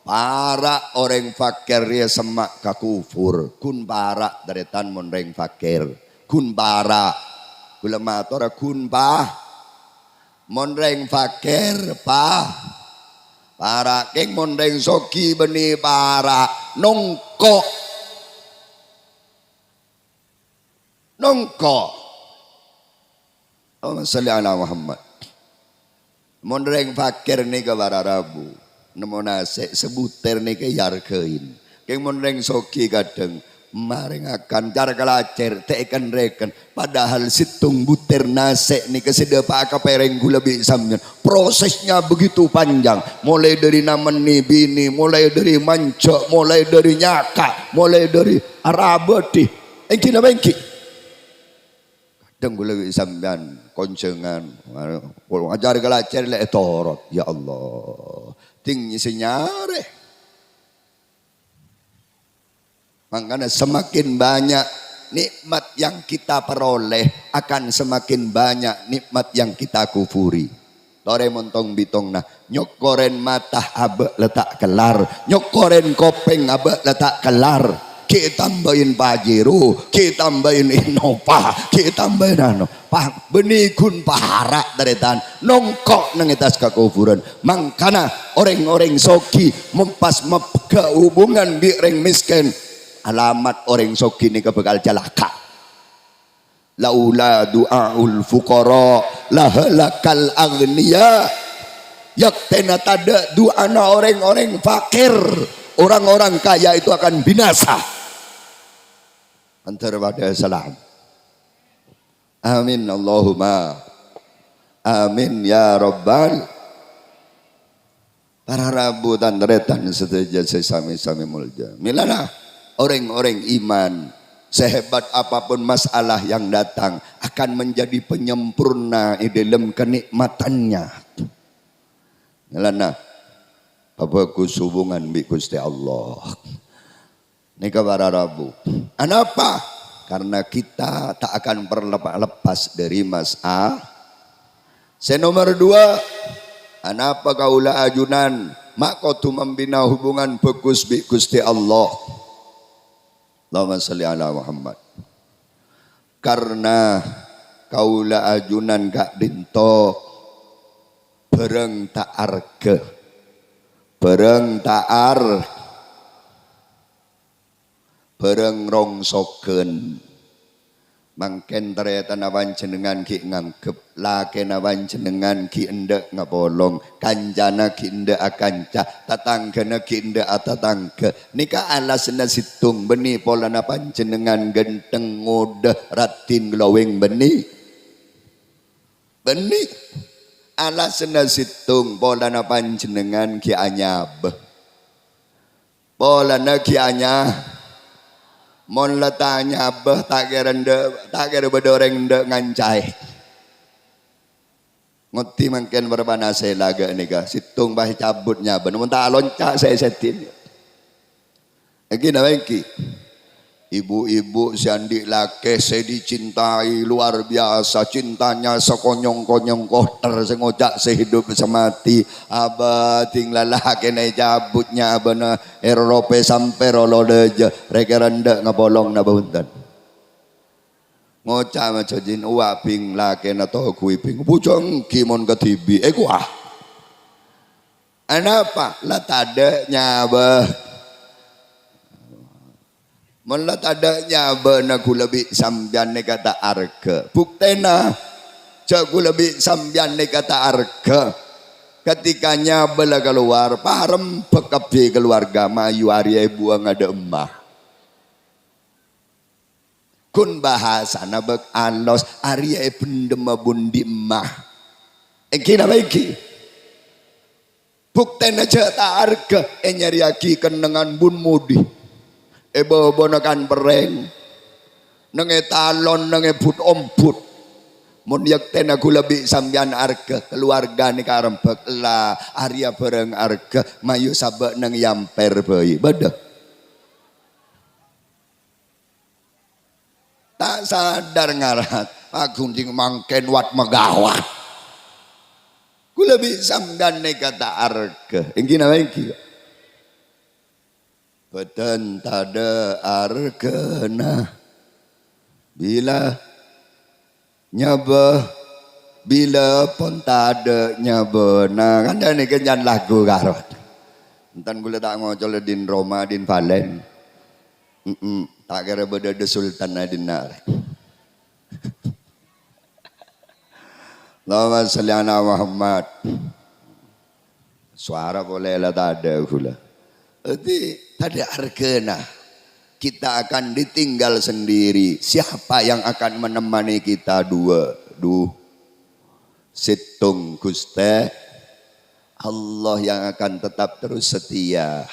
Speaker 1: Para orang fakir ya semak kakufur kun para daretan monreng fakir kun para gula matora kun pa monreng fakir pa para keng monreng soki beni para nongko Allahumma sholli ala Muhammad. Mun reng fakir nih ke Rabu. Nemu nasi sebutir nih ke yarkein. Keng mun reng soki kadang maring akan cara kelacer tekan reken padahal situng butir nasi nih kesedepa kapereng gula bisamnya prosesnya begitu panjang mulai dari nameni bini mulai dari manco mulai dari nyaka mulai dari arabati engki na engki kadang gula bisamyan koncengan ajar kelacer le torot ya Allah tinggi senyare. Makanya semakin banyak nikmat yang kita peroleh akan semakin banyak nikmat yang kita kufuri. Tore montong bitong nah nyokoren mata abe letak kelar, nyokoren kopeng abe letak kelar. Kita tambahin Pajero, kita tambahin Innova, kita tambahin ano. Pah benikun pahara daretan nongkok nengitas kekufuran. Makanya orang-orang soki mempas mepga hubungan bireng miskin. Alamat orang soki ni bakal celaka. Laula du'aul fuqara lahalakal aghniya. Yaktena tada du'ana orang-orang fakir, orang-orang kaya itu akan binasa. Antara pada salam. Amin Allahumma. Amin ya Rabbal. Para rabu dan retan seteja sesami-sami mulja. Milana. Orang-orang iman sehebat apapun masalah yang datang akan menjadi penyempurna di dalam kenikmatannya. Ngelana babaku hubungan bi Gusti Allah. Nika para Rabu. Kenapa? Karena kita tak akan lepas dari masalah. Nomor 2, kenapa kaula ajunan makotu membina hubungan bagus bi Gusti Allah. Allahumma salli ala Muhammad. Karena kaula ajunan kak dinto bereng ta'arge bereng ta'ar bereng rongsoken mangken ternyata nawan jenengan ki ngangkep lake nawan jenengan ki endek ngabolong kanjana ki endek akanca tatanggana ki endek atatangga nika alasna situng beni polana panjenengan genteng ngodah ratin glowing beni alasna situng polana panjenengan ki anyab polana ki anyab mon letanya abah tak kira bedoreng de ngancai ngerti mungkin berbana saya laga nika situng bah cabutnya benar tak loncat saya setin lagi namanya ibu-ibu siandi laki saya dicintai luar biasa cintanya sekonyong-konyong kotor sengocak sehidup semati abah tinggal laki naik cabutnya abah Eropa sampai rolodeja reka rendak ngabolong na bahuntan ngocak macam jin uaping laki na toh kuiping pucong kimon ketibi kuah kenapa lah tadanya abah melat adanya benar ku lebih sambian ni kata arga buktena jago lebih sambian ni kata arga ketikanya bela keluar parem pekapi keluarga mayu Arya buang ada emah kun bahasa nabek alos Arya pendema bundi emah kina baiki buktena jata arga nyari aki kenengan bun mudi bonakan pereng nenge talon nenge put omput mun yakten aku lebih sambian arga keluarga ni karempek lah Arya bareng arga mayu sabak neng yamper bayi beda tak sadar ngarat aku jing mangken wat megawat ku lebih sambian ni kata arga ingin apa ingin Beten tada arkena bila nyaba bila pun tada nyaba nah kan dah ni kenyan lagu karot entan gula tak ngocol din Roma din Valen tak kira beda de Sultan adin nar Allahumma salli ala Muhammad. Suara boleh lah tak ada pula. Jadi tak ada hargana. Kita akan ditinggal sendiri. Siapa yang akan menemani kita dua? Situng Guste. Allah yang akan tetap terus setia.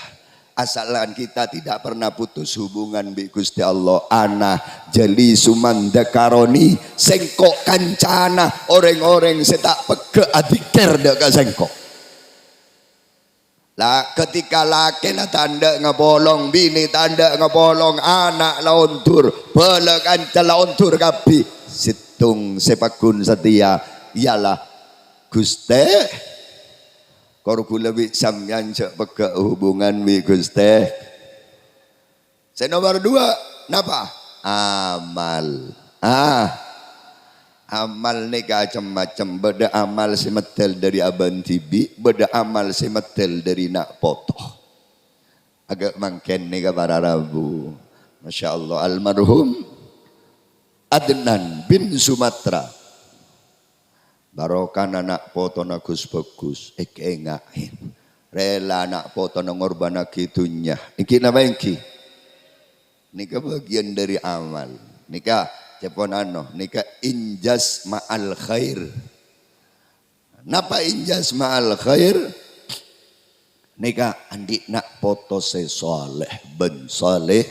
Speaker 1: Asalan kita tidak pernah putus hubungan bi Gusti Allah. Ana jeli sumanda karoni sengkok kancana orang-orang setak peke adiker dek sengkok. Lah ketika laki lah tanda ngebolong, bini tanda ngebolong, anak launtur, bela kanca launtur kapi. Situng sepakun setia ialah Guste. Korku lebih samyan cek peke hubungan bi Guste. Saya nomor 2, napa? Amal. Amal ni macam-macam. Beda amal semetel dari aban tibi, beda amal semetel dari nak potoh. Agak mangken ni ka para Rabu. Masya Allah. Almarhum Adnan bin Sumatera. Barokan anak poto na Gus Bagus, engahin. Rela anak poto na ngorban na kitunya. Iki na ba iki? Nika bagian dari amal. Nika cepon nika injas ma'al khair. Napa injas ma'al khair? Nika andi nak poto se soleh ben soleh.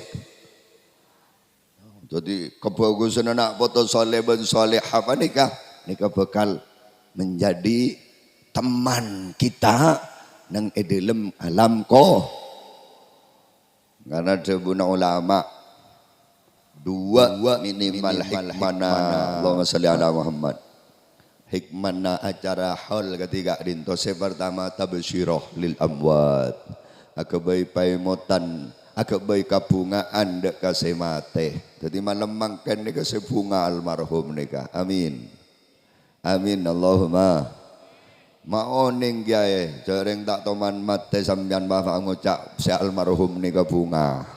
Speaker 1: Jadi kebagusan anak poto soleh ben soleh apa nika? Nika bekal menjadi teman kita nang edilem alam ko. Karena sebuna ulama dua minimal hikmana. Allahumma salli ala Muhammad. Hikmana acara hal ketiga dinto pertama tabsyirah lil amwat. Akabai paimotan, akabai kabungaan dek kasemate. Jadi malam mangken nika sebunga almarhum nika. Amin. Amin Allahumma. Maoning kiai jareng tak toman mate sampean bapak ngucap si almarhum nika bunga.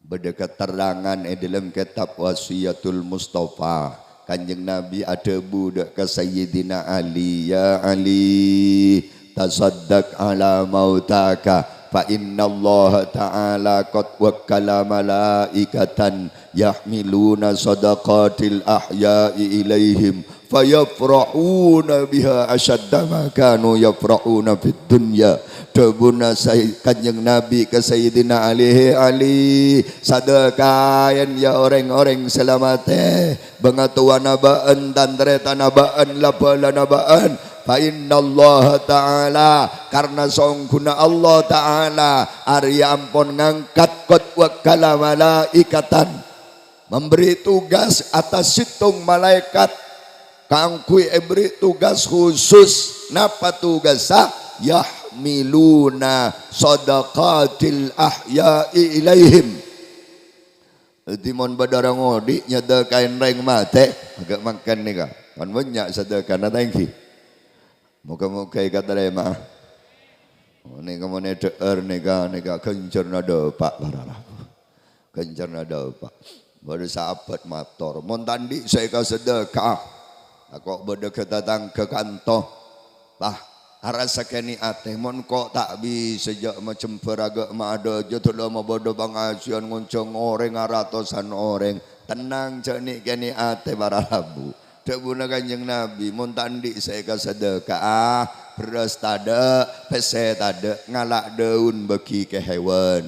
Speaker 1: Beda keterangan dalam kitab Wasiyatul Mustafa. Kanjeng Nabi ada budak ke Sayyidina Ali. Ya Ali tasaddaq ala mautaka fa inna Allah ta'ala qad wakkala malaikatan yahmiluna sadaqatil ahya'i ilaihim fayafrahuna biha asyadda ma kanu yafrahuna fid dunya. Debuna Kanjeng Nabi ke Sayyidina Ali, Ali sadakayan ya orang-orang selamate bangatuan nabaan tandreta nabaan labala nabaan fa innallaha ta'ala karena songkuna Allah ta'ala arya ampun ngangkat qad wakkala malaikatan memberi tugas atas situng malaikat kangkui beri tugas khusus. Napa tugasnya? Yahmiluna sadaqatil ahya'i ilaihim. Timon badara ngodi nyada kain reng mate agak makan nih kak. Kan banyak sedekah na thank you. Muka-muka kata rema. Ini kamu neter nega kencer nada pak barara. Kencer nada pak. Baru sahabat motor. Montandi saya kau sedekah. Aku berdekat datang ke kantor. Bah, arasa kini ate mon kok tak bisa sejak macam peraga ada jatuh lama bodoh pengasian ngoncong orang ratusan orang. Tenang cani kini ate baralabu. Tebuna Kanjeng Nabi mon tandi saya ka sedekah beras tada, pese tada, ngalak daun bagi ke hewan.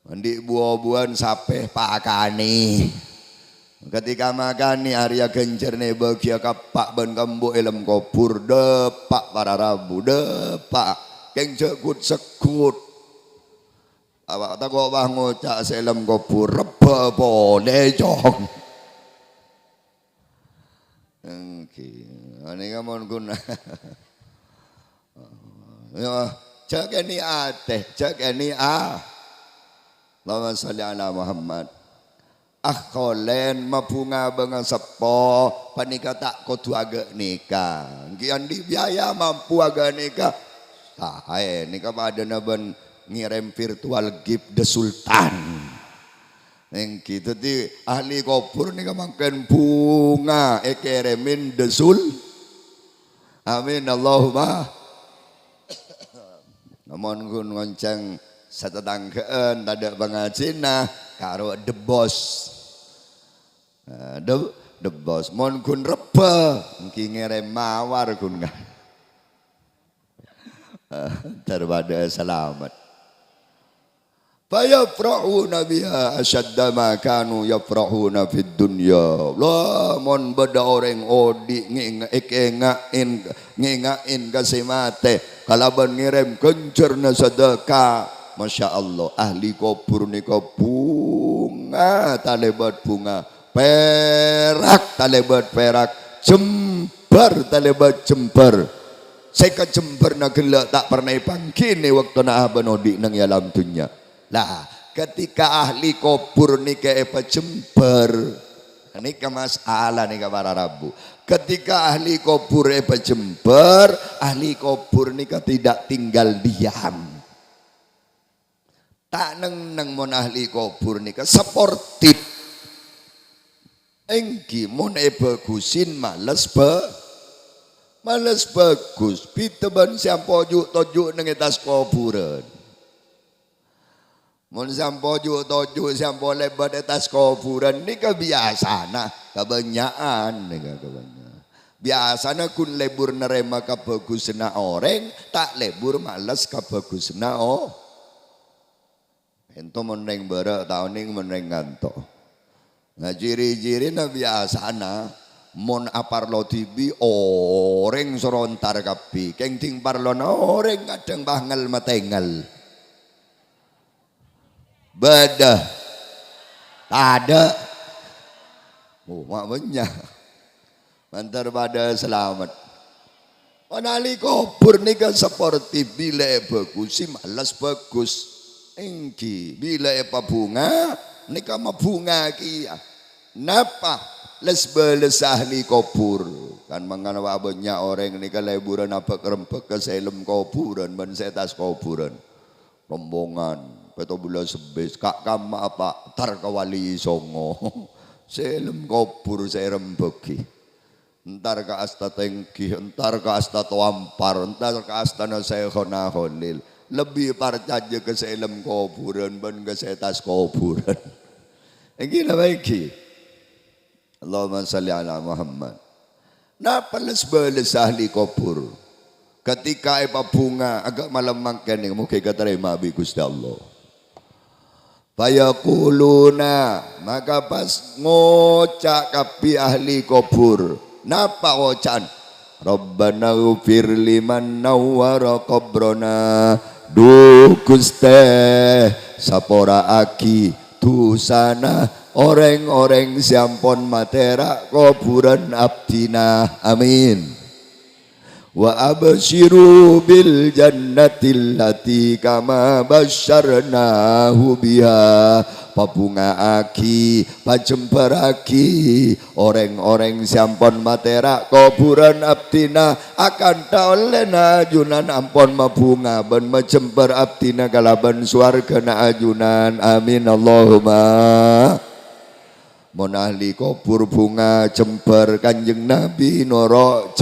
Speaker 1: Mandi buah-buahan sapeh pakani. Ketika makan ni Arya kencer ni bagi kapak ben kambu ilm kopur depak para Rabu depak kencer kut sekut awak tak kau bah ngocak selam kopur reba boleh jong. Okay, ini kamu guna. Cak ni ateh, cak ni Allahumma salli ala Muhammad. Kolen mapunga bengang sepo panika tak kotu agak nikah. Kian di biaya mampu agak nikah. Nikah pada naban ngirim virtual gift the Sultan. Yang gitu di ahli kubur nih makan bunga ekeremin desul. Amin Allahumma. Namun kun ngonceng satetangkeun tada pangajina karo the boss. The boss mon kun reba engki ngerem mawar kun kan. Daripada selamat. Fayafrahuna biha asyadda ma kanu yafrahuna fid dunya. Lah mon beda orang odi ngingain kasih mate kalaban ngirim kencerna sedekah. Masya Allah ahli kubur nika bunga talebat bunga, perak talebat perak, jembar talebat jembar. Saya ke jembar na gelak tak pernah pangkini waktu na abanodi nang alam dunya. Lah, ketika ahli kubur nika epa jember, nika masalah nika para rabu. Ketika ahli kubur epa jember, ahli kubur nika tidak tinggal diam. Tak neng mon ahli kubur nika sportif. Engki mon bagusin males bagus. Piteban siampo juk tojuk nang etas kuburan. Mun sampo juk tojuk sampo lebat atas kuburan ni kebiasaan kebanyakan biasanya kun lebur nerema kabagusna orang tak lebur malas kabagusna ento meneng bara tahun ning meneng nganto nah ciri-ciri na biasana mon aparlo TV orang sorontar kapi keng ting parlo na orang kadang bangel matengal bedah ada mak banyak mantar pada selamat manali kubur nika seperti bila bagus malas bagus engki bila apa bunga nika mah bunga kia napa les beles ahli kubur kan mangana banyak orang nika liburan apa kerempek ke selem kuburan ban setas kuburan rombongan Beto bula sebes kak kama apa tar kawali songo selem kubur saya rembeki entar ka asta tengki entar ka asta tuampar entar ka asta na saya khona kholil lebih parcaja ke selem kuburan ban ke setas kuburan engki na baiki Allahumma salli ala Muhammad napa les ahli kubur ketika ipa bunga agak malam makan yang mungkin katerima bi Gusti Allah Fayaquluna maka pas ngocak kapi ahli kubur napa ngocan Rabbana ghfir liman nawwara qabrana duh Gusti sapora aki dosana orang-orang siampon matera kuburan abdina amin wa absyiru bil jannatil lati kama basyarnahu biha pabunga aki pajembar aki orang-orang siampon matera kuburan abdina akan taolena ajunan ampon mabunga ban majembar abdina kalaban swargana ajunan amin Allahumma mon ahli kubur bunga jembar kanjeng Nabi noro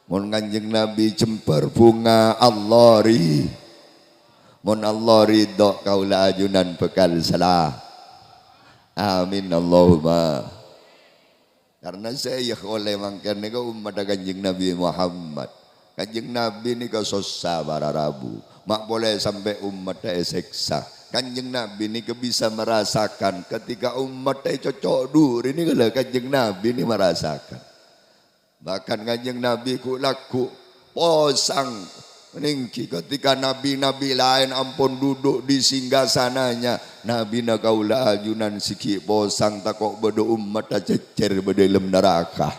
Speaker 1: Mun kanjeng Nabi jembar bunga Allah mun Allah ridho kaula ajunan bekal salah amin Allahumma karena saya oleh mangkan ni umat kanjeng Nabi Muhammad kanjeng Nabi ni susah para rabu mak boleh sampai umat seksa kanjeng Nabi ni bisa merasakan ketika umat cocok dur ini kalau kanjeng Nabi ni merasakan bahkan kanjeng Nabi ku laku posang meningki ketika nabi-nabi lain ampun duduk di singgasananya nabi na kaula ajunan siki posang takok bedo umat cecer bedalam neraka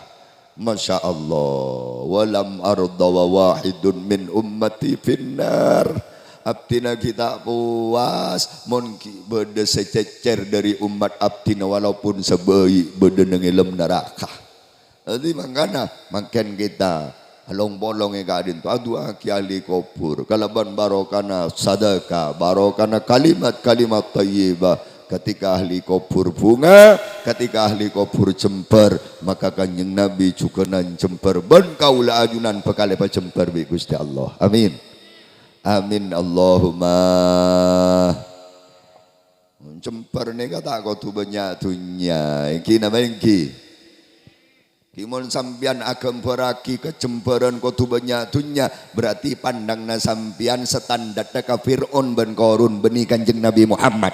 Speaker 1: Masya Allah walam arda wa wahidun min ummati finnar abdina kita puas monki beda sececer dari umat abdina walaupun sebaik beda nengelem neraka jadi makanya makan kita halong bolong yang kadin tu adu aki ahli kubur kalaban barokana sadaqah barokana kalimat-kalimat thayyibah ketika ahli kubur bunga, ketika ahli kubur jember, maka Kanjeng Nabi juga nan jember ben kaula ajunan bekale pa jember bi Gusti Allah. Amin. Amin Allahumma. Jember ni kata kau tu banyak dunia. Iki nama iki. Kimon sampian agam beraki kecemberan kau tu banyak dunia. Berarti pandangna sampian standar ka Fir'aun ben Korun beni Kanjeng Nabi Muhammad.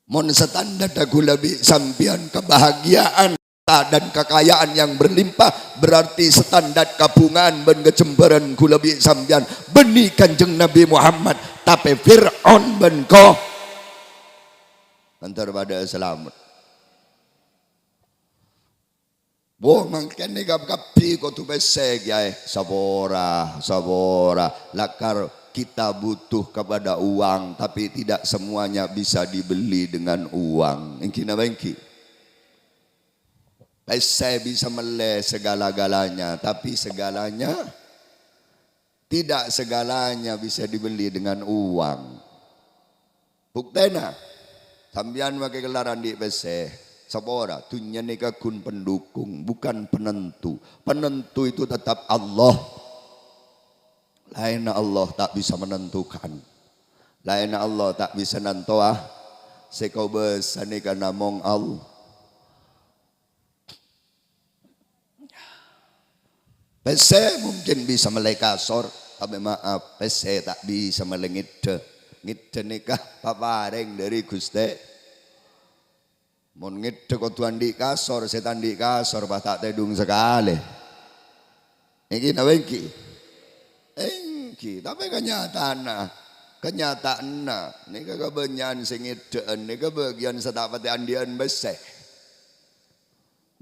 Speaker 1: Mon standar gulabi sampian kebahagiaan dan kekayaan yang berlimpah, berarti standar kabungan ben kecemberan gulabi sampian beni Kanjeng Nabi Muhammad. Tapi Fir'aun ben ko antar pada selamat. Boh mangken ni kapi ko tu besek ya sabora lakar kita butuh kepada uang, tapi tidak semuanya bisa dibeli dengan uang. Engki na bengki. Besek bisa meleh segala-galanya, tapi tidak segalanya bisa dibeli dengan uang. Buktena sambian pakai gelaran di besek. Sabora, dunia ni kun pendukung, bukan penentu. Penentu itu tetap Allah. Lain Allah tak bisa menentukan. Lain Allah tak bisa nantoah. Sekau besani karena mong Allah. Pese mungkin bisa melekasor, tapi maaf, pese tak bisa melengite. Ngite nikah papareng dari Gusti. Mon ngide ko tuan di kasor, setan di kasor, tak tedung sekali. Ini na bengki. Engki, tapi kenyataan ni kebenyan singideen, ni kebagian setapat andian besek.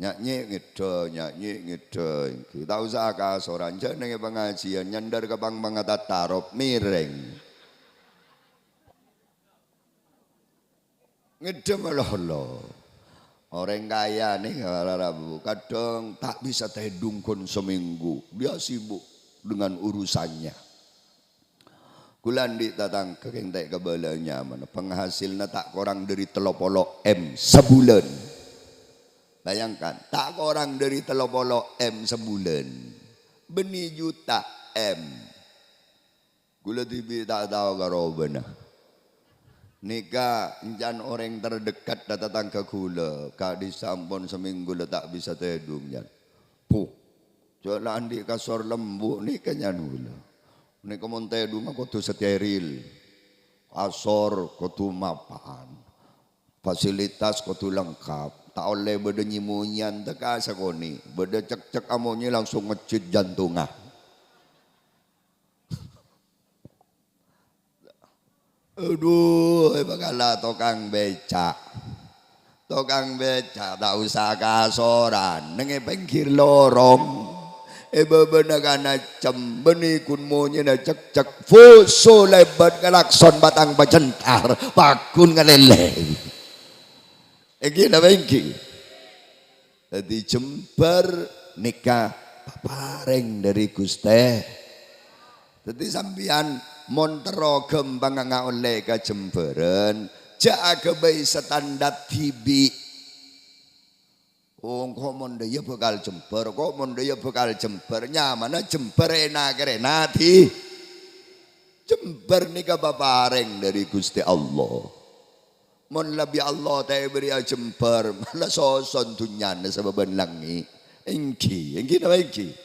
Speaker 1: Nyanyi ngide. Kita usah kasoran, jangan pengajian, nyandar ke bang mangata tarop miring. Ngide melolo. Orang kaya nih kadang tak bisa tedungkon seminggu. Dia sibuk dengan urusannya. Kulan di tatang kekentek kebalanya mana penghasilnya tak kurang dari 30 M sebulan. Bayangkan tak kurang dari 30 M sebulan. Beni juta M. Gula tibi tak tahu karo benar. Nikah jangan orang terdekat datang ke gula, kak disampun seminggu tak bisa tedung jan. Puh, jalan di kasor lembu nikahnya gula. Nikah mon tedung aku tu steril, kasor kutu mapan, fasilitas kutu lengkap. Tak oleh beda nyimunyan teka sakoni, beda cek amonnya langsung ngecit jantungah. Aduh, bakala tukang becak. Tukang becak tak usah kasoran, nenge pinggir lorong. Bebenagana cem beni kun monye na cek fuso lebat ngelakson batang bacentar pakun ngeleleh. Iki na bengki. Jadi Jember nikah papareng dari Gusti. Jadi sampean Montero gembang nga oleh ke Jemberen jaga bayi standar tibi. Oh kok mondaya bakal Jember, kok mondaya bakal Jember, nyamana Jember enak renati. Jember ni kababareng dari Gusti Allah. Mon labi Allah tayo beri Jember, malah soson tunyan sa babanlangi. Engki na engki.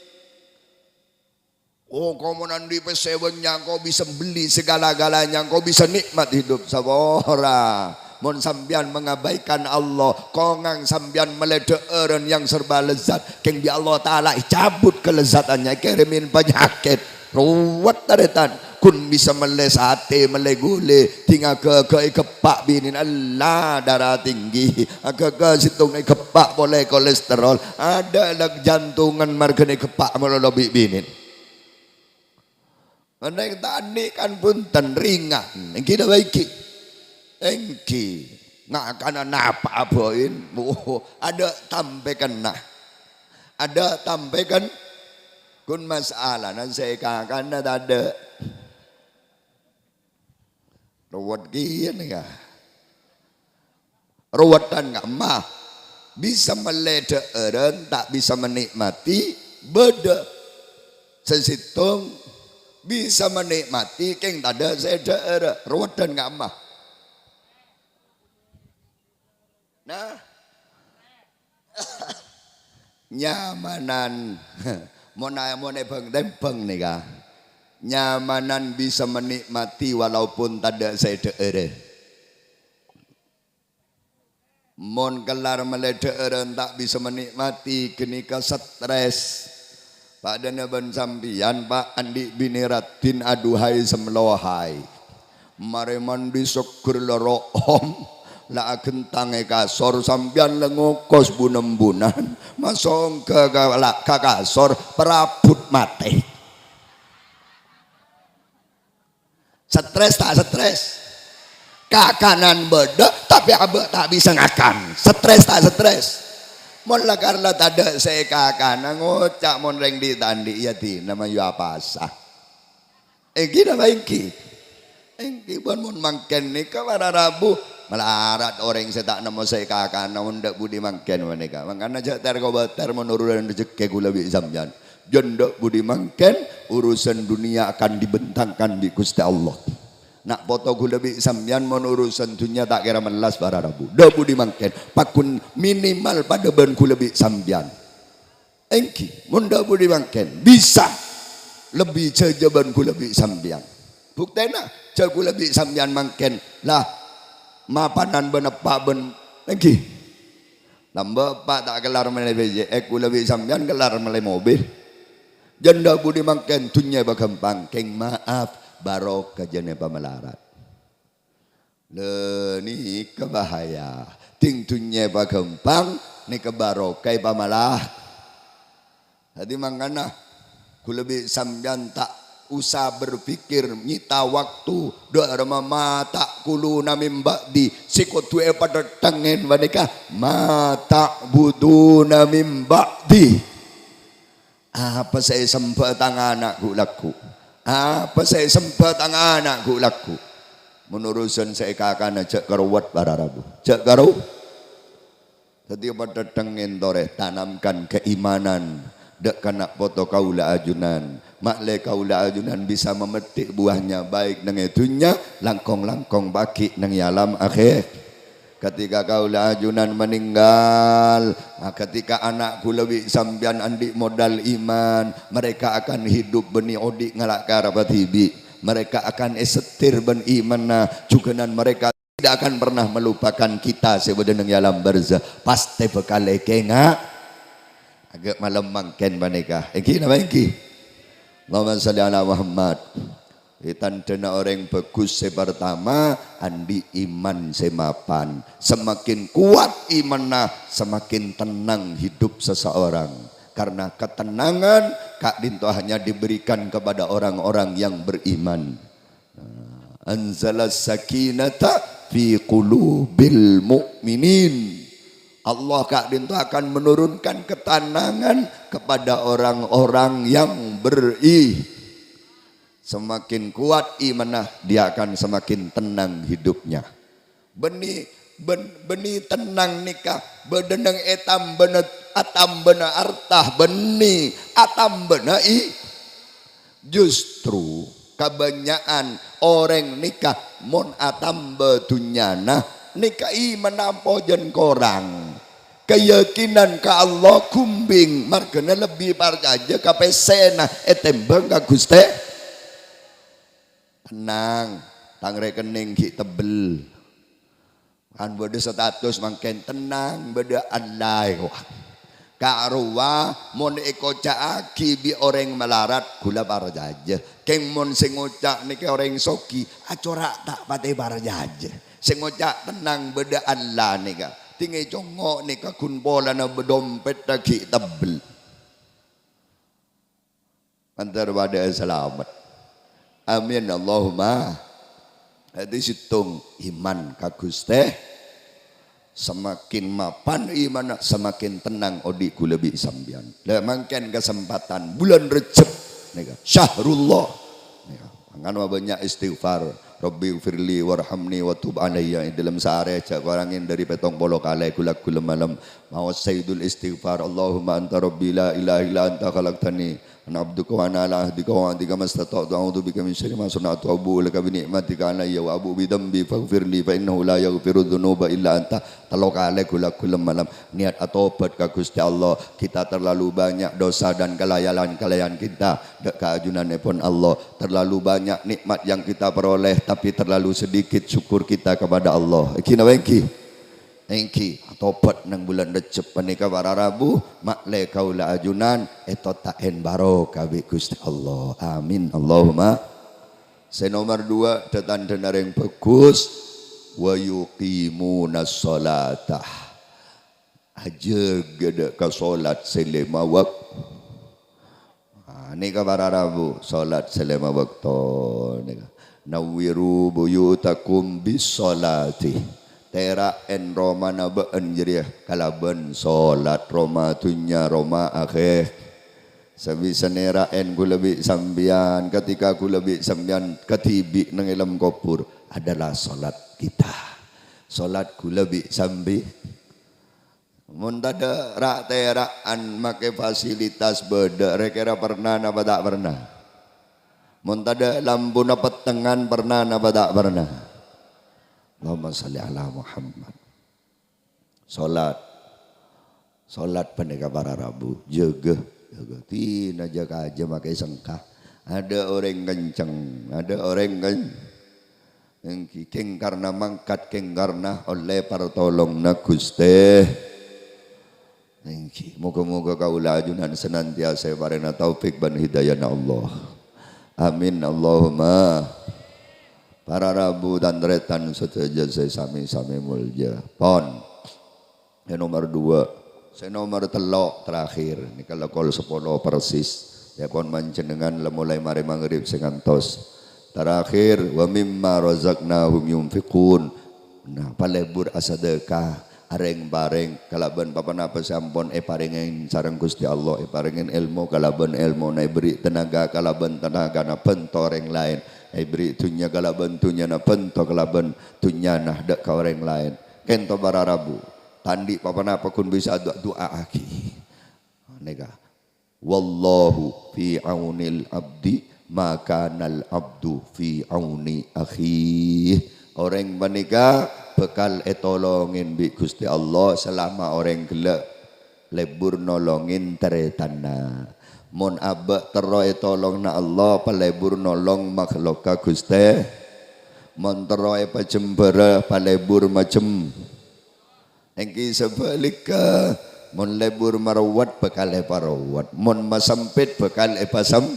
Speaker 1: Oh kau menandi pesewanya, kau bisa beli segala-galanya, kau bisa nikmat hidup sabora. Mon sambian mengabaikan Allah, kau ngang sambian melederen yang serba lezat. Keng bi Allah Ta'ala cabut kelezatannya, kirimin penyakit. Ruwet taretan, kun bisa mele sate, mele gule, tinggal ke kepak binin Allah darah tinggi, ke situng kepak boleh kolesterol, ada lag jantungan margane kepak melolobi binin. Neng tadi kan punten ringan, engki dah baiki, engki nggak akan napa poin, ada tampaikan kun masalah, nan saya kan ada Ruwet gini ya. Ruwetan nggak mah. Bisa melederen, tak bisa menikmati, beda. Sesitung bisa menikmati, keng tada sedera. Ruwetan nggak mah. Nah, nyamanan, mau bang tempeng nih kah? Nyamanan bisa menikmati walaupun tada sedera. Mon kelar melederen tak bisa menikmati kenika stres. Pak dana ben sampian Pak Andi biniratin aduhai semlohai. Mare mandi syukur loro om. La kentange kasor sampian lengokos bunem-bunan masong ke kasor perabut mate. Stres tak stres? Kakanan beda tapi abah tak bisa ngakan. Stres tak stres? Mon la karena tada saya kakanan ngocak mon reng ditandi ya ti nama yu apa sah. Engki nama engki. Engki bon mon mangken nika pada Rabu melarat orang saya tak nama saya kakak namun tak budi mangken mereka makanya jatar kau batar menurunan rezeki gula bi samjan janda budi mangken urusan dunia akan dibentangkan di Gusti Allah nak foto gula bi samjan menurusan dunia tak kira melas para Rabu dah budi mangken pakun minimal pada ben gula bi samjan engki munda budi mangken bisa lebih jajaban gula bi samjan buktena gula bi samjan mangken lah mapanan benepak ben lagi lamba pak tak kelar melai beje aku lebih sampean kelar melai mobil janda budi mangken tunya bagempang keng maaf barokah jane pamelarat le ni kebahaya ting tunya bagempang ni kebarokah pamalah jadi mangkana ku lebih sampean tak usah berpikir nyita waktu doa mata kulu namim ba'di sikotu pada tangen mereka mata budu namim ba'di apa saya sempat tangan anakku laku apa saya sempat tangan anakku laku menurusan saya kakak cek karuat para Rabu cek karu setiap pada tangen toreh tanamkan keimanan dek kanak foto kaula ajunan makle kaula ajunan bisa memetik buahnya baik nang itunya langkong-langkong baki nang alam akhir ketika kaula ajunan meninggal ketika anakku lebih sampian andi modal iman mereka akan hidup beni odik ngalak karabat hibi mereka akan esetir ben iman juga dan mereka tidak akan pernah melupakan kita sebenarnya nang alam barzah pasti bekal kenga agak malam mangken maneka. Engki nama engki. Muhammad sallallahu alaihi Muhammad. Tanda orang bagus pertama andi iman semapan. Semakin kuat imannya semakin tenang hidup seseorang. Karena ketenangan kak dinto hanya diberikan kepada orang-orang yang beriman. Anzalas sakinata fi qulubil mu'minin. Allah Kak Dinto akan menurunkan ketenangan kepada orang-orang yang semakin kuat imanah dia akan semakin tenang hidupnya. Beni tenang nikah bedeneng etam benet atam bena artah beni atam bena justru kebanyakan orang nikah mon atam betunyana nikah menampo jen korang keyakinan ke Allah kumbing margana lebih parjaja kapesena etembang ka Gusti tenang tang rekening ki tebel kan beda status mangken tenang beda Allah karuwa mon eko caaki bi orang melarat gula parjaja keng mon sing ngocak niki orang soki acora tak pate parjaja sing ngocak tenang beda Allah nika tinggi congok nika kun bola na bedompet lagi tebel antar pada selamat amin Allahumma hadi situng iman ka Gusti semakin mapan iman semakin tenang odi ku lebih sambian la mangken kesempatan bulan Rejab nika syahrullah nika nganu banyak istighfar Rabbi firli warhamni wa tub alayya. Dalam sehari aja kurangin dari 70 kali kula malam. Mau sayyidul istighfar. Allahumma anta rabbi la ilaha illa anta khalaqtani ana abduka wa ana ala ahdika wa wa'dika mastata'tu a'udzu bika min syarri ma sana'tu wa abu'u laka bi ni'matika alayya wa abu'u bi dhanbi faghfirli fa innahu la yaghfiru dzunuba illa anta. 3 kali kula malam. Niat atobat ka Gusti Allah. Kita terlalu banyak dosa dan kelayalan kita. Dak kaajunanipun Allah. Terlalu banyak nikmat yang kita peroleh tapi terlalu sedikit syukur kita kepada Allah. Iki na wengki. Engki tobat nang bulan Recep panika para Rabu makle kaula ajunan eto taen barokah bi Gusti Allah. Amin Allahumma. Nomor 2 tanda nareng bagus wa yuqimunas shalatah. Aja gede ka salat selema waktu. Nika para Rabu salat selema waktu nika. Nawiru buyutakum bis salati. Tera en Roma nabaan jeriah kalaban solat Roma tunya Roma akhir sabi sanera en kulabi sambian ketika kulabi sambian ketibi nang ilam kopur adalah solat kita solat kulabi sambi muntada rak teraan make fasilitas beda rekera pernah napa tak pernah muntada lampu na petengan pernah napa tak pernah. Allahumma salli ala Muhammad. Solat pendeka para Rabu jaga tina jaga aja makai sengkah. Ada orang kenceng, ada orang keng karena mangkat keng karena oleh pertolong na Gusti. Moga-moga kaula ajunan senantiasa parena taufik dan hidayah na Allah. Amin Allahumma. Para Rabu dan retan setuju saya sami mulja. Pon. Yang nomor 2. Saya nomor 3 terakhir. Ini kalau kol 10 persis. Ya pon mancenengan mulai mari maghrib sengantos. Terakhir wa mimma razaqnahum yunfiqun. Nah, palebur asadekah areng bareng kalaban papanapa sampon paringin sareng Gusti Allah paringin ilmu kalaban ilmu na beri tenaga kalaban tenaga na pentoreng lain. Beri tunya kalaban tunya na pento kalaban tunya nah dak ka orang lain. Kento bara Rabu. Tandi papanapa kun bisa doa aki. Nega. Wallahu fi aunil abdi maka nal abdu fi auni akhi. Orang menikah bekal etolongin bi Gusti Allah selama orang gelak lebur nolongin teretana. Mon abak tero tolong na Allah palebur nolong makhluk ka Gusti. Mon tero pacembera palebur macem. Engki sebalika mon lebur marawat bekal parawat. Mon masempit bekal pasam.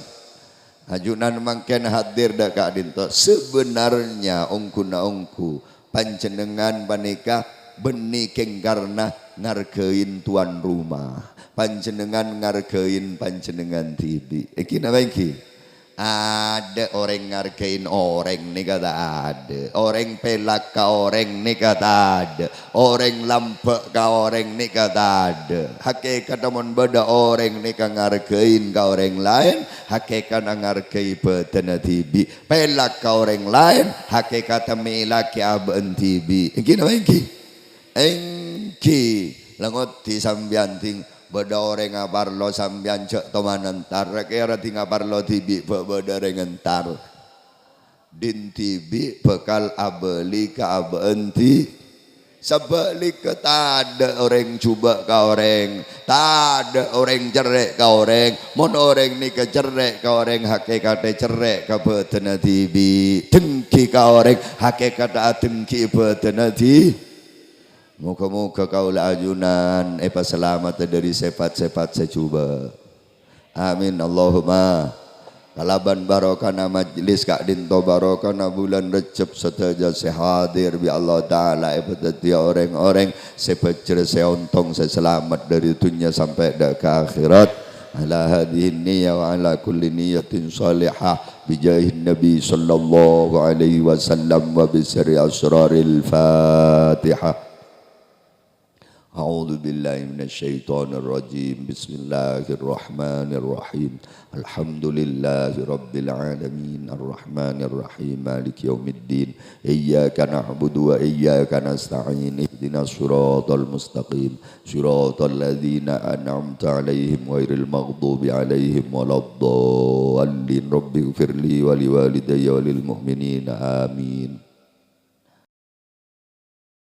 Speaker 1: Ajunan mangken hadir dak adinto. Sebenarnya ongku na ongku panjenengan panika beni keng karena ngargein tuan rumah. Panjenengan ngargein panjenengan tibi. Iki napa iki? Ada orang ngargein orang nih kata ada. Orang pelak ka orang nih kata ada. Orang lampak ka orang nih kata ada. Hakikat mon beda orang nih ka ngargein ka orang lain. Hakikat ngargei betena tibi. Pelak ka orang lain. Hakikat melak ya ben tibi. Iki napa iki? Engki langot di sambian ting. Beda orang ngaparlo sambian cek tomanentar kira ti ngaparlo tibi beda rengentar din tibi bekal abeli ka abenti sebalik ke tada orang cuba ka orang tada orang cerek ka orang mon orang ni ke cerek ka orang hakikate cerek ka betena tibi dengki ka orang hakikate dengki betena tibi. Moga-moga kaula ajunan selamat dari sifat-sifat secuba. Amin Allahumma. Kalaban barokana majlis kak dinto barokana bulan Recep seteja sehadir bi Allah Ta'ala dia orang-orang sepecer seontong selamat dari dunia sampai ke akhirat. Ala hadhihi niyyah wa ala kulli niyyatin salihah bijahin Nabi sallallahu alaihi wasallam wa bisri asraril Fatihah. أعوذ بالله من الشيطان الرجيم بسم الله الرحمن الرحيم الحمد لله رب العالمين الرحمن الرحيم مالك يوم الدين إياك نعبد وإياك نستعين اهدنا الصراط المستقيم صراط الذين أنعمت عليهم غير المغضوب عليهم ولا الضالين رب اغفر لي ولوالدي وللمؤمنين آمين